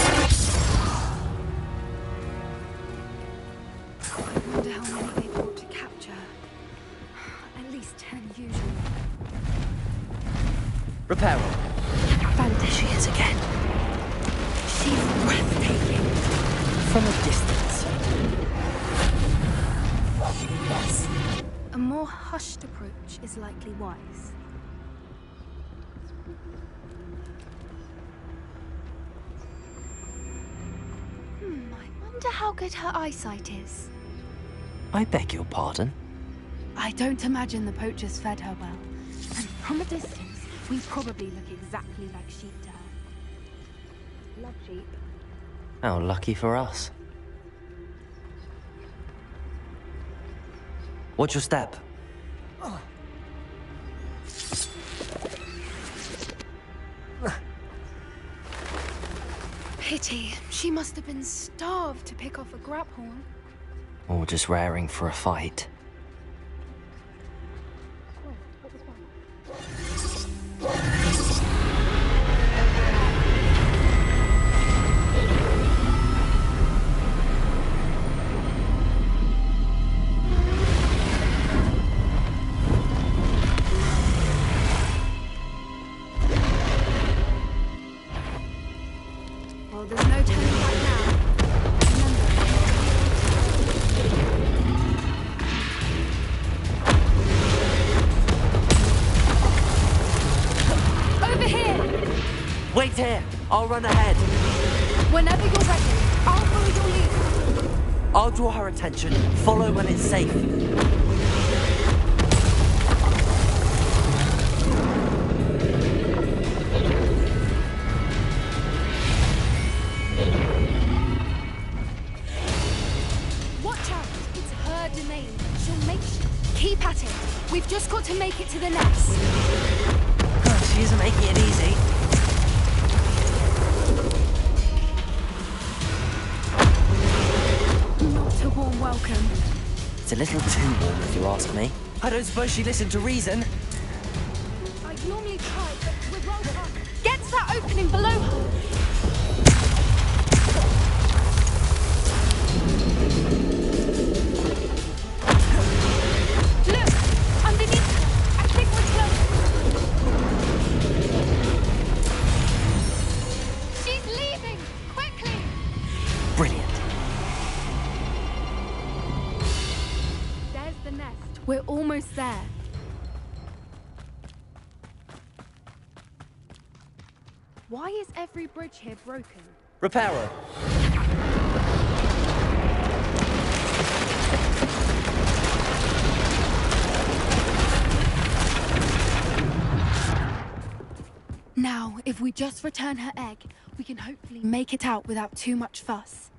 [SPEAKER 7] I wonder how many they brought to capture. At least 10 usually.
[SPEAKER 2] Reparo! There she is again.
[SPEAKER 7] She's breathtaking.
[SPEAKER 2] From a distance.
[SPEAKER 7] Yes. A more hushed approach is likely wise. I wonder how good her eyesight is.
[SPEAKER 2] I beg your pardon?
[SPEAKER 7] I don't imagine the poachers fed her well. And from a distance, we probably look exactly like sheep to her. Love sheep.
[SPEAKER 2] How lucky for us. Watch your step.
[SPEAKER 7] Pity. She must have been starved to pick off a grabhorn.
[SPEAKER 2] Or just raring for a fight.
[SPEAKER 7] Well, there's no turning back now. Remember. Over here!
[SPEAKER 2] Wait here! I'll run ahead.
[SPEAKER 7] Whenever you're ready, I'll follow your lead.
[SPEAKER 2] I'll draw her attention. Follow when it's safe.
[SPEAKER 7] Watch out! It's her domain. She'll make Keep at it. We've just got to make it to the nest.
[SPEAKER 2] She isn't making it easy.
[SPEAKER 7] Not a warm welcome.
[SPEAKER 2] It's a little too warm, if you ask me. I don't suppose she listened to reason.
[SPEAKER 7] I normally try, but we're well past. Get to that opening below her. Look! Underneath her. I think we're close. She's leaving! Quickly!
[SPEAKER 2] Brilliant.
[SPEAKER 7] There's the nest. We're almost there. Why is every bridge here broken?
[SPEAKER 2] Reparo.
[SPEAKER 7] Now, if we just return her egg, we can hopefully make it out without too much fuss.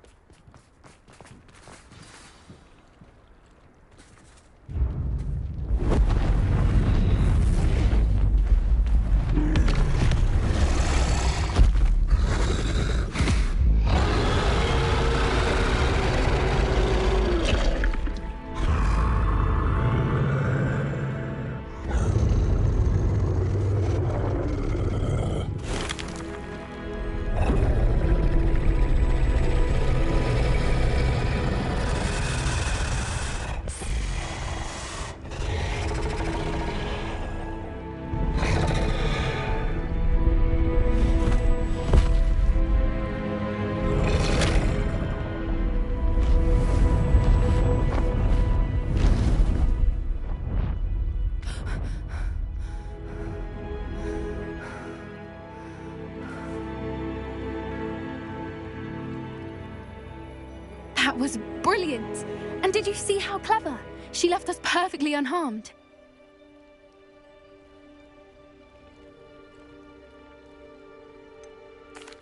[SPEAKER 7] That was brilliant. And did you see how clever? She left us perfectly unharmed.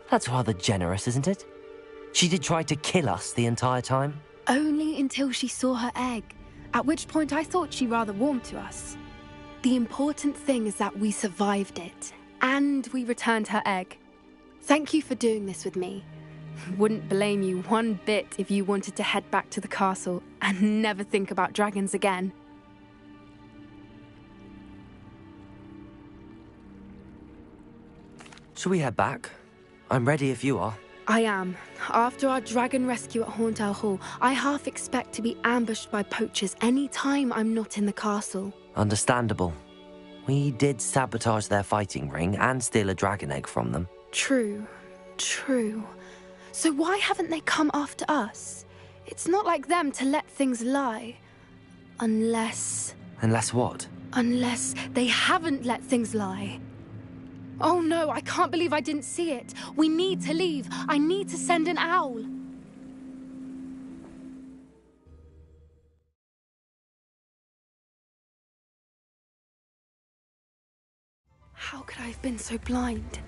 [SPEAKER 2] That's rather generous, isn't it? She did try to kill us the entire time.
[SPEAKER 7] Only until she saw her egg, at which point I thought she rather warmed to us. The important thing is that we survived it, and we returned her egg. Thank you for doing this with me. Wouldn't blame you one bit if you wanted to head back to the castle and never think about dragons again.
[SPEAKER 2] Shall we head back? I'm ready if you are.
[SPEAKER 7] I am. After our dragon rescue at Hauntel Hall, I half expect to be ambushed by poachers any time I'm not in the castle.
[SPEAKER 2] Understandable. We did sabotage their fighting ring and steal a dragon egg from them.
[SPEAKER 7] True. So why haven't they come after us? It's not like them to let things lie. Unless...
[SPEAKER 2] Unless what?
[SPEAKER 7] Unless they haven't let things lie. Oh no, I can't believe I didn't see it. We need to leave. I need to send an owl. How could I have been so blind?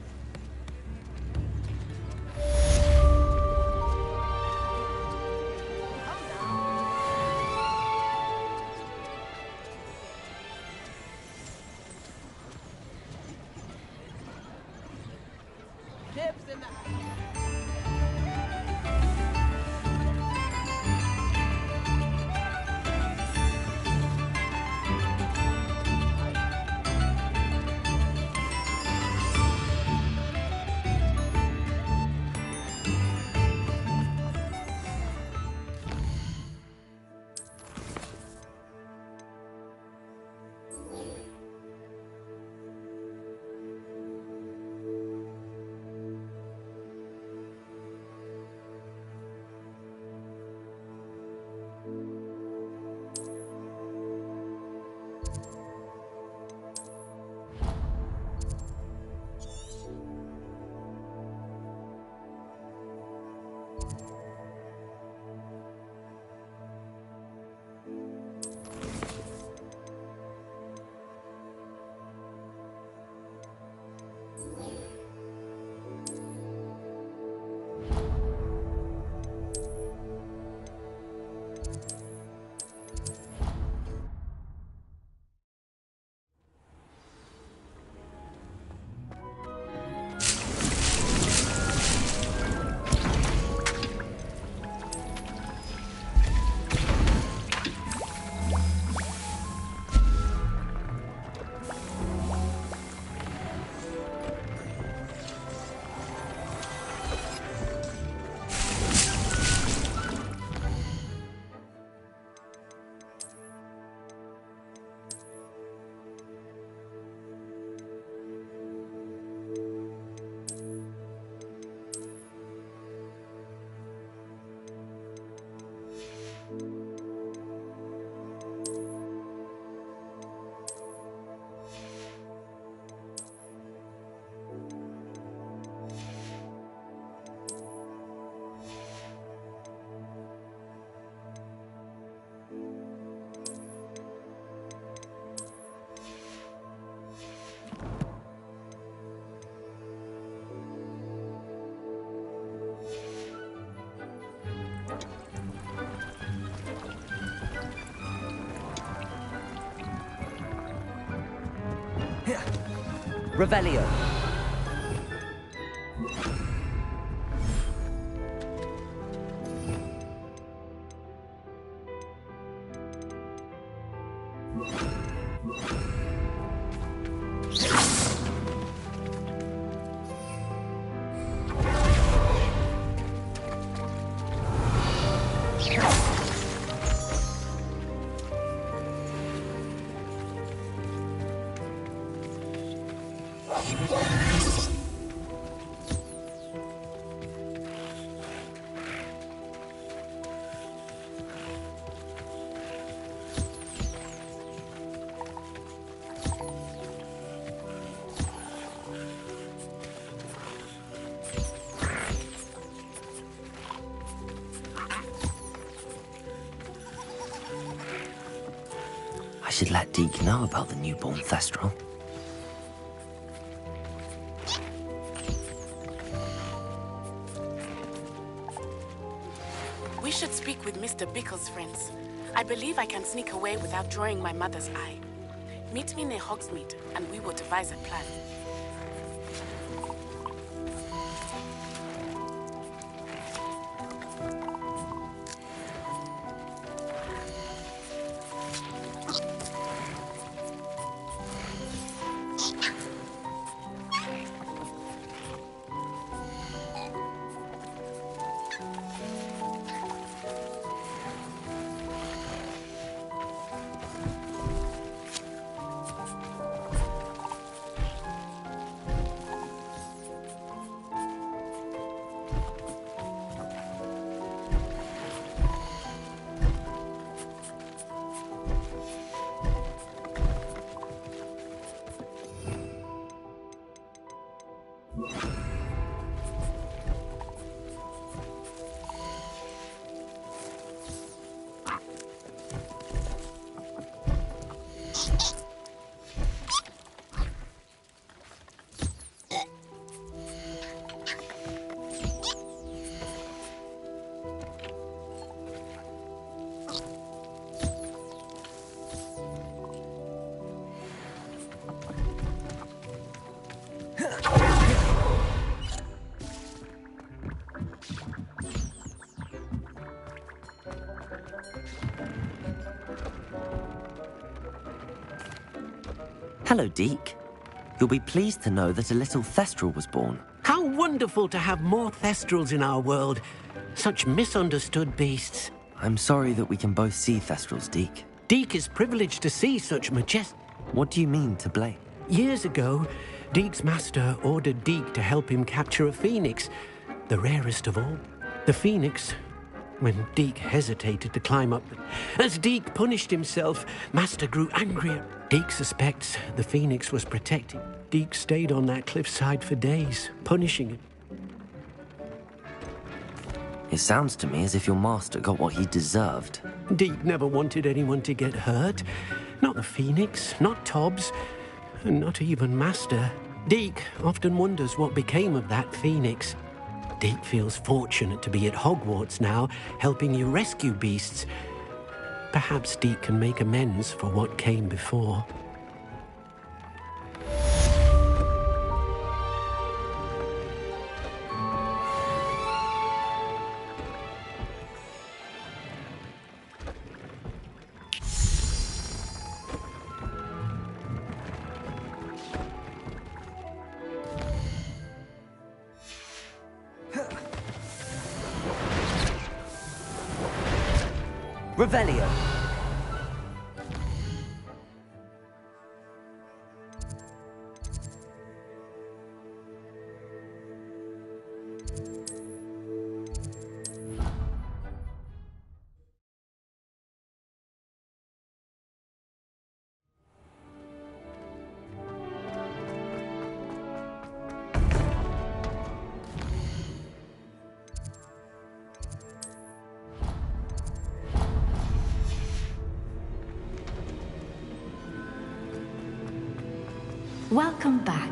[SPEAKER 2] Revelio. should let Deke know about the newborn Thestral.
[SPEAKER 4] We should speak with Mr. Bickle's friends. I believe I can sneak away without drawing my mother's eye. Meet me near Hogsmeade, and we will devise a plan.
[SPEAKER 2] Hello, Deke. You'll be pleased to know that a little Thestral was born.
[SPEAKER 8] How wonderful to have more Thestrals in our world. Such misunderstood beasts.
[SPEAKER 2] I'm sorry that we can both see Thestrals, Deke.
[SPEAKER 8] Deke is privileged to see such
[SPEAKER 2] What do you mean, to blame?
[SPEAKER 8] Years ago, Deke's master ordered Deke to help him capture a phoenix, the rarest of all. The phoenix, when Deke hesitated to climb up. As Deke punished himself, Master grew angrier. Deke suspects the phoenix was protecting. Deke stayed on that cliffside for days, punishing him.
[SPEAKER 2] It sounds to me as if your master got what he deserved.
[SPEAKER 8] Deke never wanted anyone to get hurt. Not the phoenix, not Tobbs, and not even Master. Deke often wonders what became of that phoenix. Deke feels fortunate to be at Hogwarts now, helping you rescue beasts. Perhaps Deke can make amends for what came before.
[SPEAKER 2] Revelio.
[SPEAKER 12] Welcome back.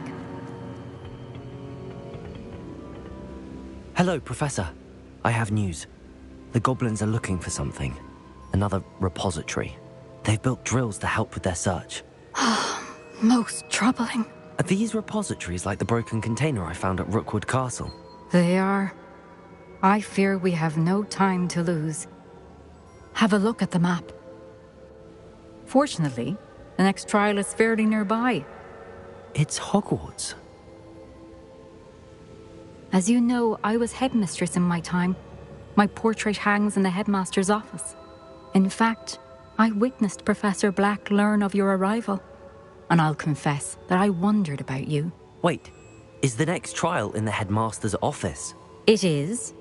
[SPEAKER 2] Hello, Professor. I have news. The goblins are looking for something. Another repository. They've built drills to help with their search.
[SPEAKER 12] Most troubling.
[SPEAKER 2] Are these repositories like the broken container I found at Rookwood Castle?
[SPEAKER 12] They are. I fear we have no time to lose. Have a look at the map. Fortunately, the next trial is fairly nearby.
[SPEAKER 2] It's Hogwarts.
[SPEAKER 12] As you know, I was headmistress in my time. My portrait hangs in the headmaster's office. In fact, I witnessed Professor Black learn of your arrival. And I'll confess that I wondered about you.
[SPEAKER 2] Wait, is the next trial in the headmaster's office?
[SPEAKER 12] It is.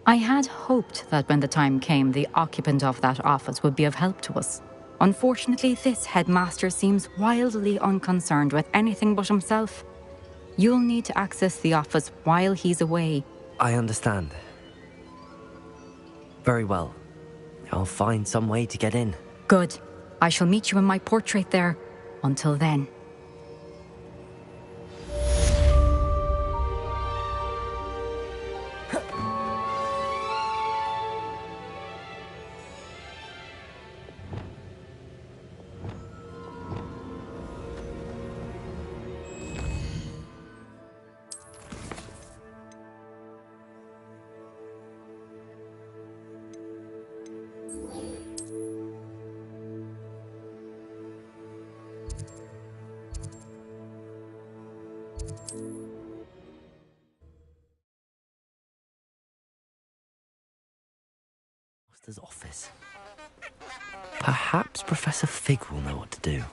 [SPEAKER 12] I had hoped that when the time came, the occupant of that office would be of help to us. Unfortunately, this headmaster seems wildly unconcerned with anything but himself. You'll need to access the office while he's away.
[SPEAKER 2] I understand. Very well. I'll find some way to get in.
[SPEAKER 12] Good. I shall meet you in my portrait there. Until then.
[SPEAKER 2] Master's office. Perhaps Professor Fig will know what to do.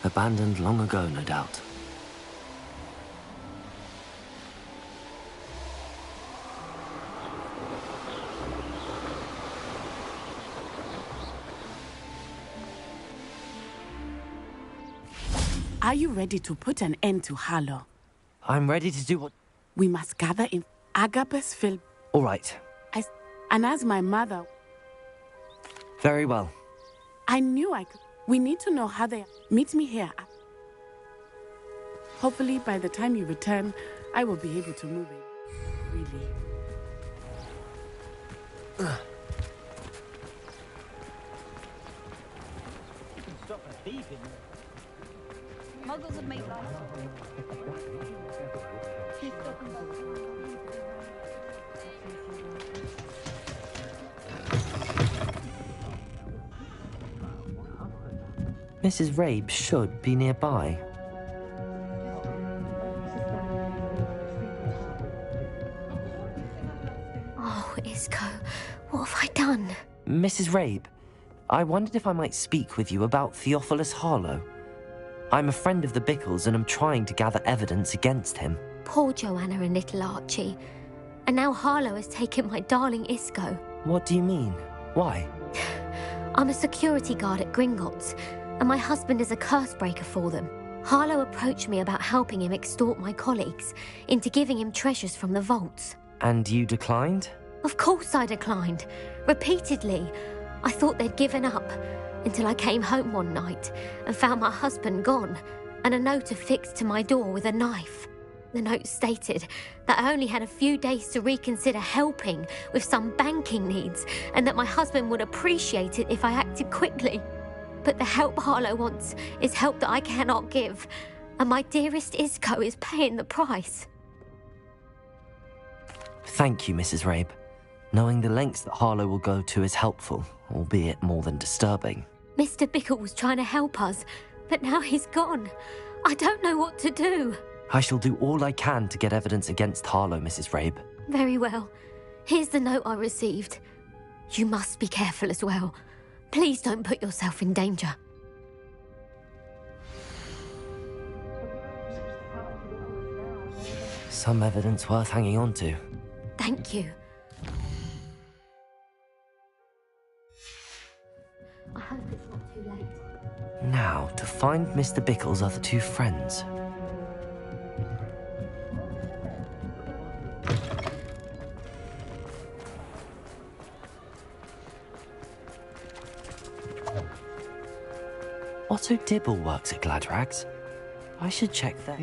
[SPEAKER 2] Abandoned long ago, no doubt.
[SPEAKER 4] Are you ready to put an end to Harlow?
[SPEAKER 2] I'm ready to do what...
[SPEAKER 4] We must gather in Agapes Phil.
[SPEAKER 2] All right.
[SPEAKER 4] And as my mother...
[SPEAKER 2] Very well.
[SPEAKER 4] I knew I could. We need to know how they... Meet me here. Hopefully, by the time you return, I will be able to move in. Really.
[SPEAKER 10] Stop a thief in there. Muggles have made life.
[SPEAKER 2] Mrs. Rabe should be nearby.
[SPEAKER 13] Oh, Isco, what have I done?
[SPEAKER 2] Mrs. Rabe, I wondered if I might speak with you about Theophilus Harlow. I'm a friend of the Bickles and am trying to gather evidence against him.
[SPEAKER 13] Poor Joanna and little Archie. And now Harlow has taken my darling Isco.
[SPEAKER 2] What do you mean? Why?
[SPEAKER 13] I'm a security guard at Gringotts, and my husband is a curse breaker for them. Harlow approached me about helping him extort my colleagues into giving him treasures from the vaults.
[SPEAKER 2] And you declined?
[SPEAKER 13] Of course I declined. Repeatedly. I thought they'd given up, until I came home one night and found my husband gone, and a note affixed to my door with a knife. The note stated that I only had a few days to reconsider helping with some banking needs, and that my husband would appreciate it if I acted quickly. But the help Harlow wants is help that I cannot give, and my dearest Isco is paying the price.
[SPEAKER 2] Thank you, Mrs. Rabe. Knowing the lengths that Harlow will go to is helpful, albeit more than disturbing.
[SPEAKER 13] Mr. Bickle was trying to help us, but now he's gone. I don't know what to do.
[SPEAKER 2] I shall do all I can to get evidence against Harlow, Mrs. Rabe.
[SPEAKER 13] Very well. Here's the note I received. You must be careful as well. Please don't put yourself in danger.
[SPEAKER 2] Some evidence worth hanging on to.
[SPEAKER 13] Thank you. I hope it's not too late.
[SPEAKER 2] Now, to find Mr. Bickle's other two friends. Otto Dibble works at Gladrags. I should check that.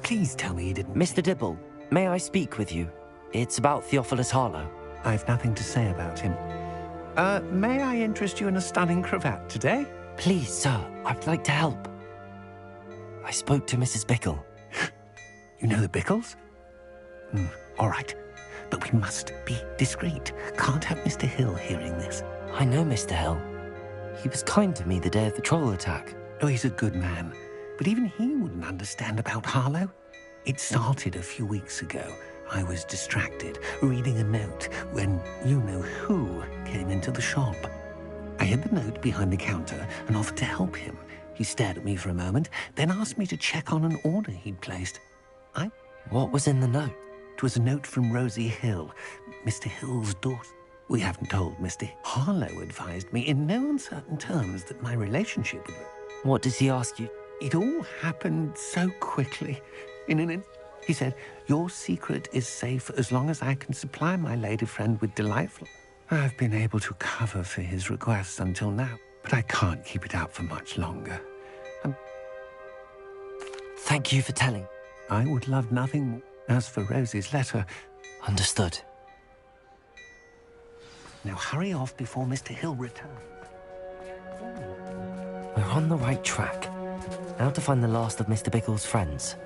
[SPEAKER 14] Please tell me you didn't...
[SPEAKER 2] Mr. Dibble, may I speak with you? It's about Theophilus Harlow.
[SPEAKER 14] I've nothing to say about him. May I interest you in a stunning cravat today?
[SPEAKER 2] Please, sir, I'd like to help. I spoke to Mrs. Bickle.
[SPEAKER 14] You know the Bickles? All right. But we must be discreet. Can't have Mr. Hill hearing this.
[SPEAKER 2] I know Mr. Hill. He was kind to me the day of the troll attack.
[SPEAKER 14] Oh, he's a good man. But even he wouldn't understand about Harlow. It started a few weeks ago. I was distracted, reading a note, when you-know-who came into the shop. I hid the note behind the counter and offered to help him. He stared at me for a moment, then asked me to check on an order he'd placed.
[SPEAKER 2] What was in the note?
[SPEAKER 14] It was a note from Rosie Hill, Mr. Hill's daughter. We haven't told Mr. Harlow advised me in no uncertain terms that my relationship with...
[SPEAKER 2] What does he ask you?
[SPEAKER 14] It all happened so quickly. He said, "Your secret is safe as long as I can supply my lady friend with delightful..." I've been able to cover for his requests until now, but I can't keep it out for much longer.
[SPEAKER 2] Thank you for telling.
[SPEAKER 14] I would love nothing more. As for Rosie's letter...
[SPEAKER 2] Understood.
[SPEAKER 14] Now hurry off before Mr. Hill returns.
[SPEAKER 2] We're on the right track. Now to find the last of Mr. Bickle's friends.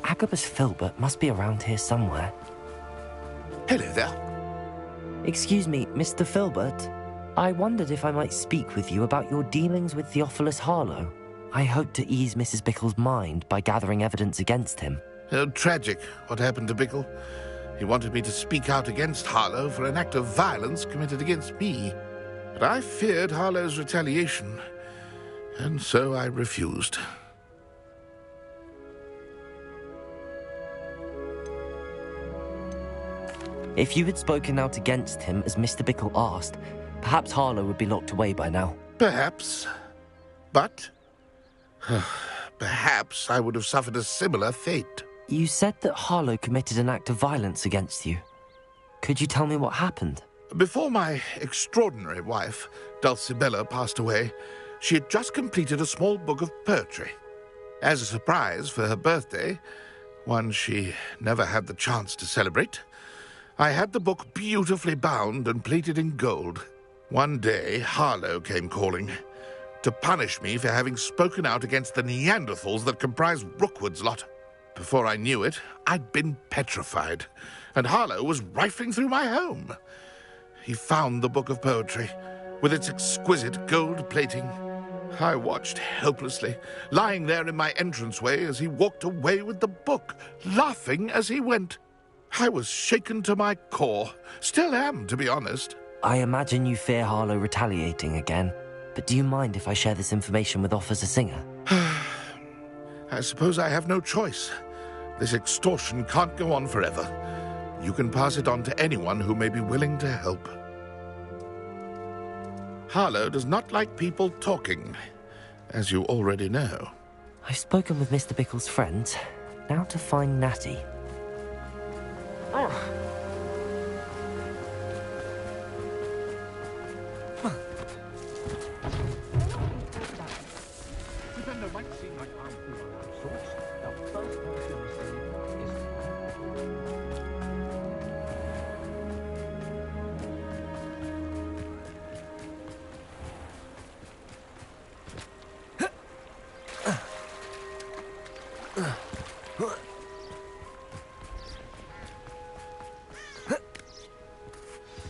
[SPEAKER 2] Agabus Filbert must be around here somewhere.
[SPEAKER 15] Hello there.
[SPEAKER 2] Excuse me, Mr. Filbert. I wondered if I might speak with you about your dealings with Theophilus Harlow. I hope to ease Mrs. Bickle's mind by gathering evidence against him.
[SPEAKER 15] Oh, tragic what happened to Bickle. He wanted me to speak out against Harlow for an act of violence committed against me. But I feared Harlow's retaliation, and so I refused.
[SPEAKER 2] If you had spoken out against him as Mr. Bickle asked, perhaps Harlow would be locked away by now.
[SPEAKER 15] Perhaps. But... perhaps I would have suffered a similar fate.
[SPEAKER 2] You said that Harlow committed an act of violence against you. Could you tell me what happened?
[SPEAKER 15] Before my extraordinary wife, Dulcibella, passed away, she had just completed a small book of poetry. As a surprise for her birthday, one she never had the chance to celebrate, I had the book beautifully bound and plated in gold. One day, Harlow came calling to punish me for having spoken out against the Neanderthals that comprise Rookwood's lot. Before I knew it, I'd been petrified, and Harlow was rifling through my home. He found the book of poetry, with its exquisite gold plating. I watched helplessly, lying there in my entranceway as he walked away with the book, laughing as he went. I was shaken to my core. Still am, to be honest.
[SPEAKER 2] I imagine you fear Harlow retaliating again, but do you mind if I share this information with Officer Singer?
[SPEAKER 15] I suppose I have no choice. This extortion can't go on forever. You can pass it on to anyone who may be willing to help. Harlow does not like people talking, as you already know.
[SPEAKER 2] I've spoken with Mr. Bickle's friends. Now to find Natty.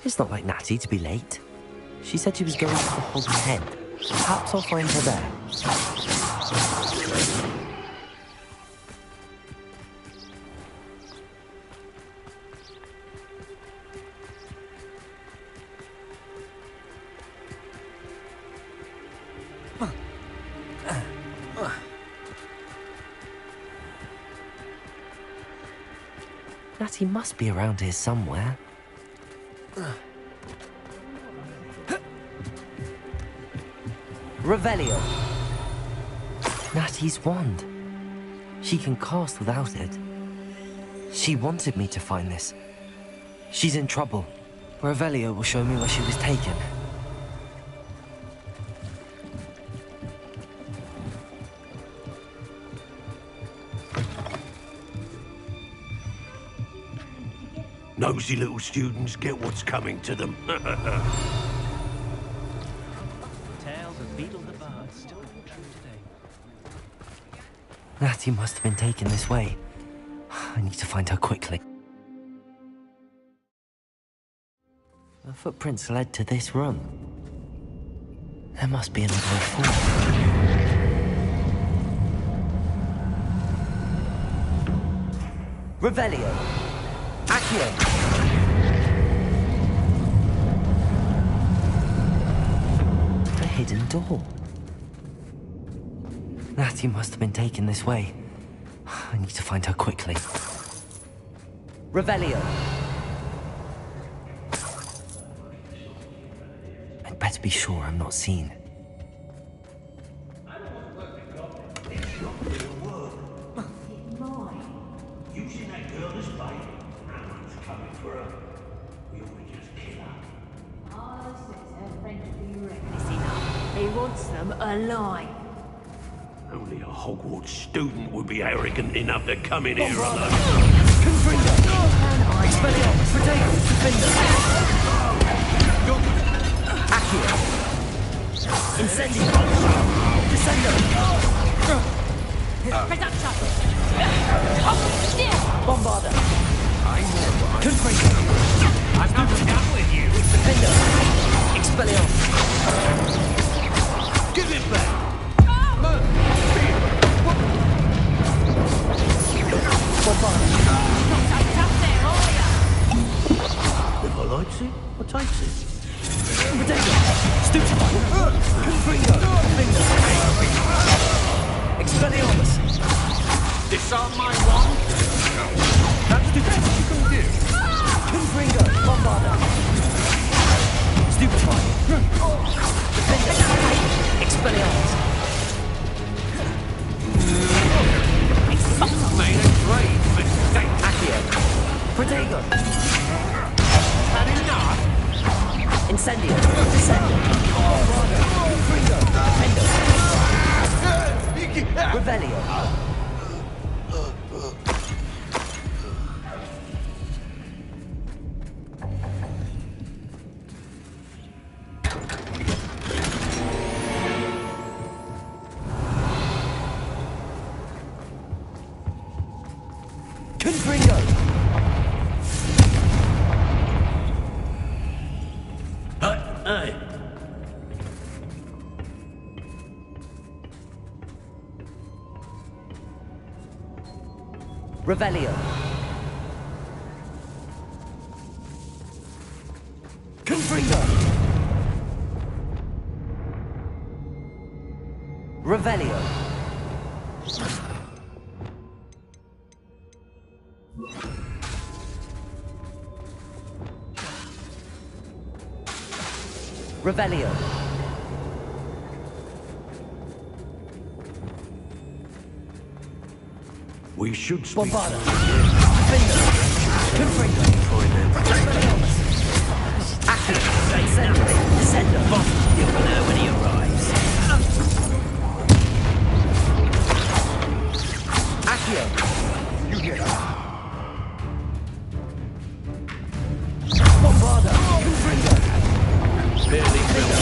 [SPEAKER 2] It's not like Natty to be late. She said she was going to the Hog's Head. Perhaps I'll find her there. Natty must be around here somewhere. Revelio. Natty's wand. She can cast without it. She wanted me to find this. She's in trouble. Revelio will show me where she was taken.
[SPEAKER 8] Nosy little students get what's coming to them.
[SPEAKER 10] Tales of Beetle the Bard still ring true today.
[SPEAKER 2] Natty must have been taken this way. I need to find her quickly. The footprints led to this room. There must be another way forward. Revelio. Accio. A hidden door. Natty must have been taken this way. I need to find her quickly. Revelio. I'd better be sure I'm not seen.
[SPEAKER 10] Using that girl as bait. Ranrock's coming for her. We ought to just kill her.
[SPEAKER 16] Arlo says her friend will be reckless enough. He wants them alive.
[SPEAKER 10] Only a Hogwarts student would be arrogant enough to come in here alone.
[SPEAKER 2] Confringo! Expelliarmus! Protego! Defender! Accio! Incendio! Descendo! Bombarda!
[SPEAKER 10] I know.
[SPEAKER 2] Confringo!
[SPEAKER 10] I'm not done with you.
[SPEAKER 2] Defender! Expelliarmus!
[SPEAKER 10] Give it back! If I likes it, I takes it.
[SPEAKER 2] Potato! Stupefy! Confringo! Finger! Expelliarmus!
[SPEAKER 10] Disarm my wand? That's the best you can do.
[SPEAKER 2] Confringo! Bombarda! Stupefy! Defender! Expelliarmus!
[SPEAKER 10] Made a grave mistake.
[SPEAKER 2] Accio! Protego!
[SPEAKER 10] Had enough?
[SPEAKER 2] Incendio! Descendo! Confringo! Defendo! Revelio! Confringo!
[SPEAKER 10] Hey.
[SPEAKER 2] Revelio! Confringo! Revelio! Revelio!
[SPEAKER 10] We should speak.
[SPEAKER 2] Bombarda! Defender! Confringo! Expelliarmus! Accio! Incendio! Descendo!
[SPEAKER 10] You'll know when he arrives.
[SPEAKER 2] Accio!
[SPEAKER 10] You get up.
[SPEAKER 2] Bombarda! Confringo!
[SPEAKER 10] Barely built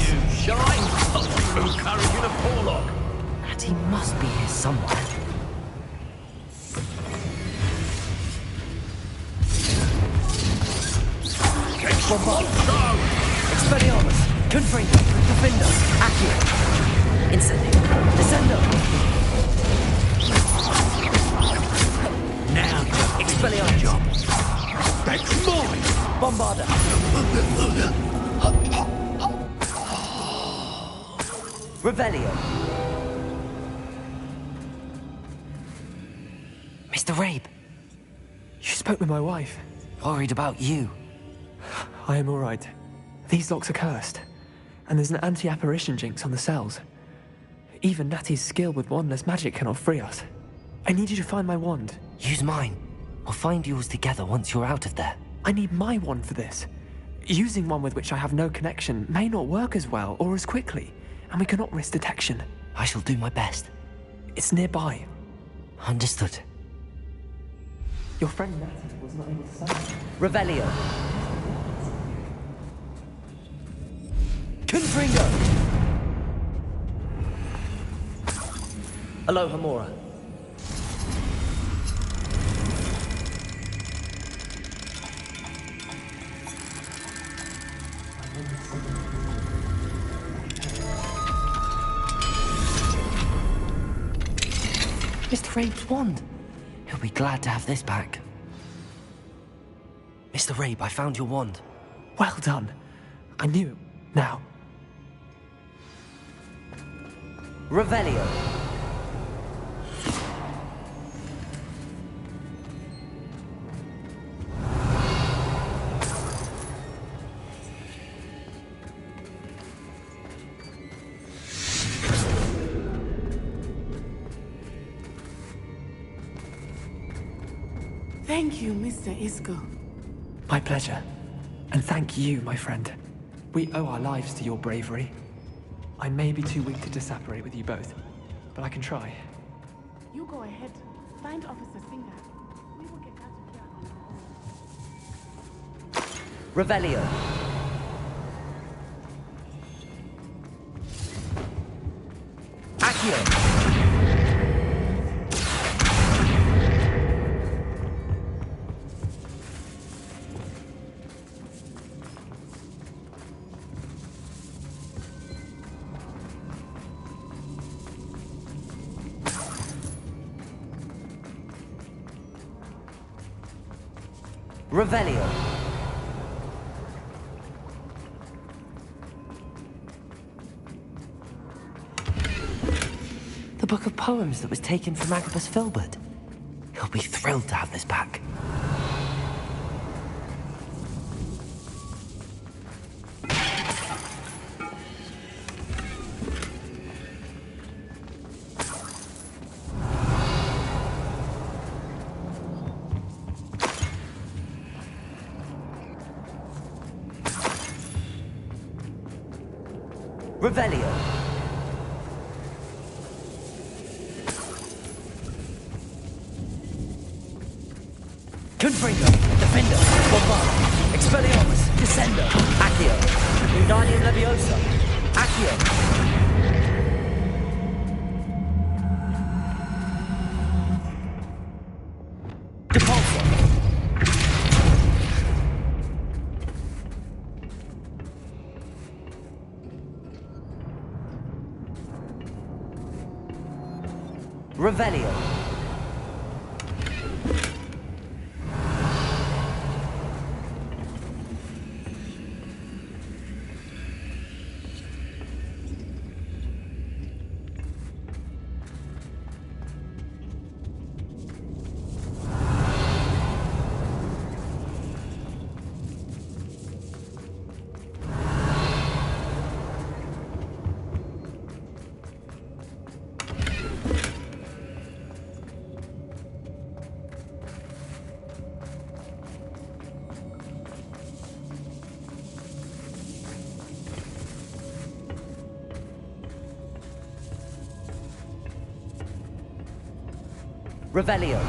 [SPEAKER 10] you shine. Through courage in a forelock.
[SPEAKER 2] And he must be here somewhere. Bombarda! Expelliarmus! Confringo! Defender! Accio! Incendio! Descendo!
[SPEAKER 10] Now,
[SPEAKER 2] Expelliarmus!
[SPEAKER 10] job. That's mine.
[SPEAKER 2] Bombarda! Revelio! Mr. Rabe!
[SPEAKER 17] You spoke with my wife.
[SPEAKER 2] Worried about you.
[SPEAKER 17] I am all right. These locks are cursed, and there's an anti-apparition jinx on the cells. Even Natty's skill with wandless magic cannot free us. I need you to find my wand.
[SPEAKER 2] Use mine. We'll find yours together once you're out of there.
[SPEAKER 17] I need my wand for this. Using one with which I have no connection may not work as well or as quickly, and we cannot risk detection.
[SPEAKER 2] I shall do my best.
[SPEAKER 17] It's nearby.
[SPEAKER 2] Understood.
[SPEAKER 17] Your friend Natty was not able to summon.
[SPEAKER 2] Revelio! Confringo! Aloha Mora. Mr. Rabe's wand. He'll be glad to have this back. Mr. Rabe, I found your wand.
[SPEAKER 17] Well done. I knew it. Now.
[SPEAKER 2] Revelio.
[SPEAKER 4] Thank you, Mr. Isco.
[SPEAKER 17] My pleasure. And thank you, my friend. We owe our lives to your bravery. I may be too weak to disapparate with you both, but I can try.
[SPEAKER 4] You go ahead. Find Officer Singer. We will get out of here on our own.
[SPEAKER 2] Revelio. Accio. Revelio. The book of poems that was taken from Agabus Filbert. He'll be thrilled to have this back. Revelio. Confringo, Defender, Bombard, Expelliarmus, Descender, Accio, Wingardium Leviosa, Accio. Depulso. Revelio. Revelio.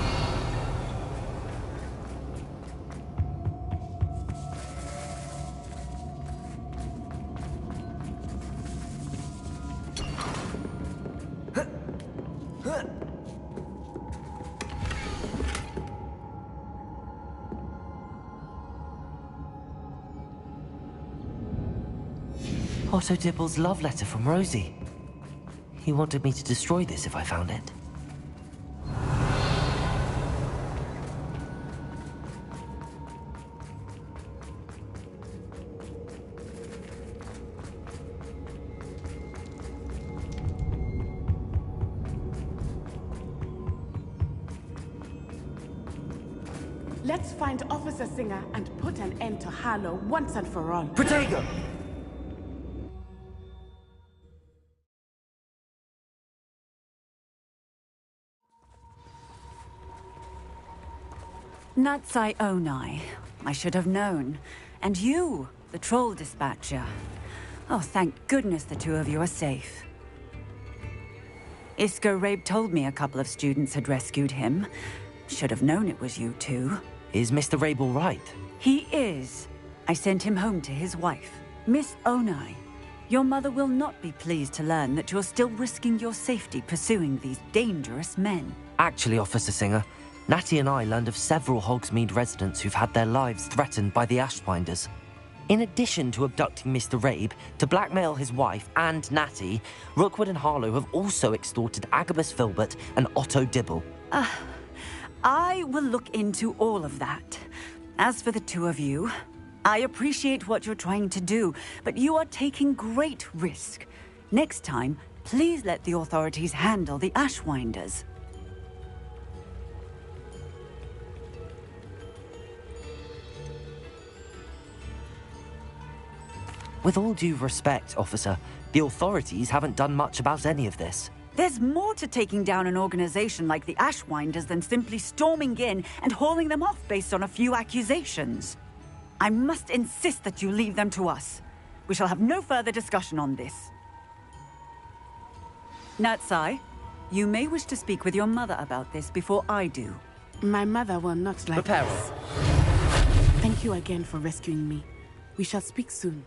[SPEAKER 2] Otto Dibble's love letter from Rosie. He wanted me to destroy this if I found it.
[SPEAKER 4] Let's find Officer Singer and put an end to Harlow once and for all.
[SPEAKER 2] Protego!
[SPEAKER 3] Natsai Onai. I should have known. And you, the troll dispatcher. Oh, thank goodness the two of you are safe. Isco Rabe told me a couple of students had rescued him. Should have known it was you two.
[SPEAKER 2] Is Mr. Rabe all right?
[SPEAKER 3] He is. I sent him home to his wife, Miss Onai. Your mother will not be pleased to learn that you're still risking your safety pursuing these dangerous men.
[SPEAKER 2] Actually, Officer Singer, Natty and I learned of several Hogsmeade residents who've had their lives threatened by the Ashwinders. In addition to abducting Mr. Rabe to blackmail his wife and Natty, Rookwood and Harlow have also extorted Agabus Filbert and Otto Dibble.
[SPEAKER 3] I will look into all of that. As for the two of you, I appreciate what you're trying to do, but you are taking great risk. Next time, please let the authorities handle the Ashwinders.
[SPEAKER 2] With all due respect, officer, the authorities haven't done much about any of this.
[SPEAKER 3] There's more to taking down an organization like the Ashwinders than simply storming in and hauling them off based on a few accusations. I must insist that you leave them to us. We shall have no further discussion on this. Natsai, you may wish to speak with your mother about this before I do.
[SPEAKER 4] My mother will not like
[SPEAKER 18] Prepare.
[SPEAKER 4] this. Thank you again for rescuing me. We shall speak soon.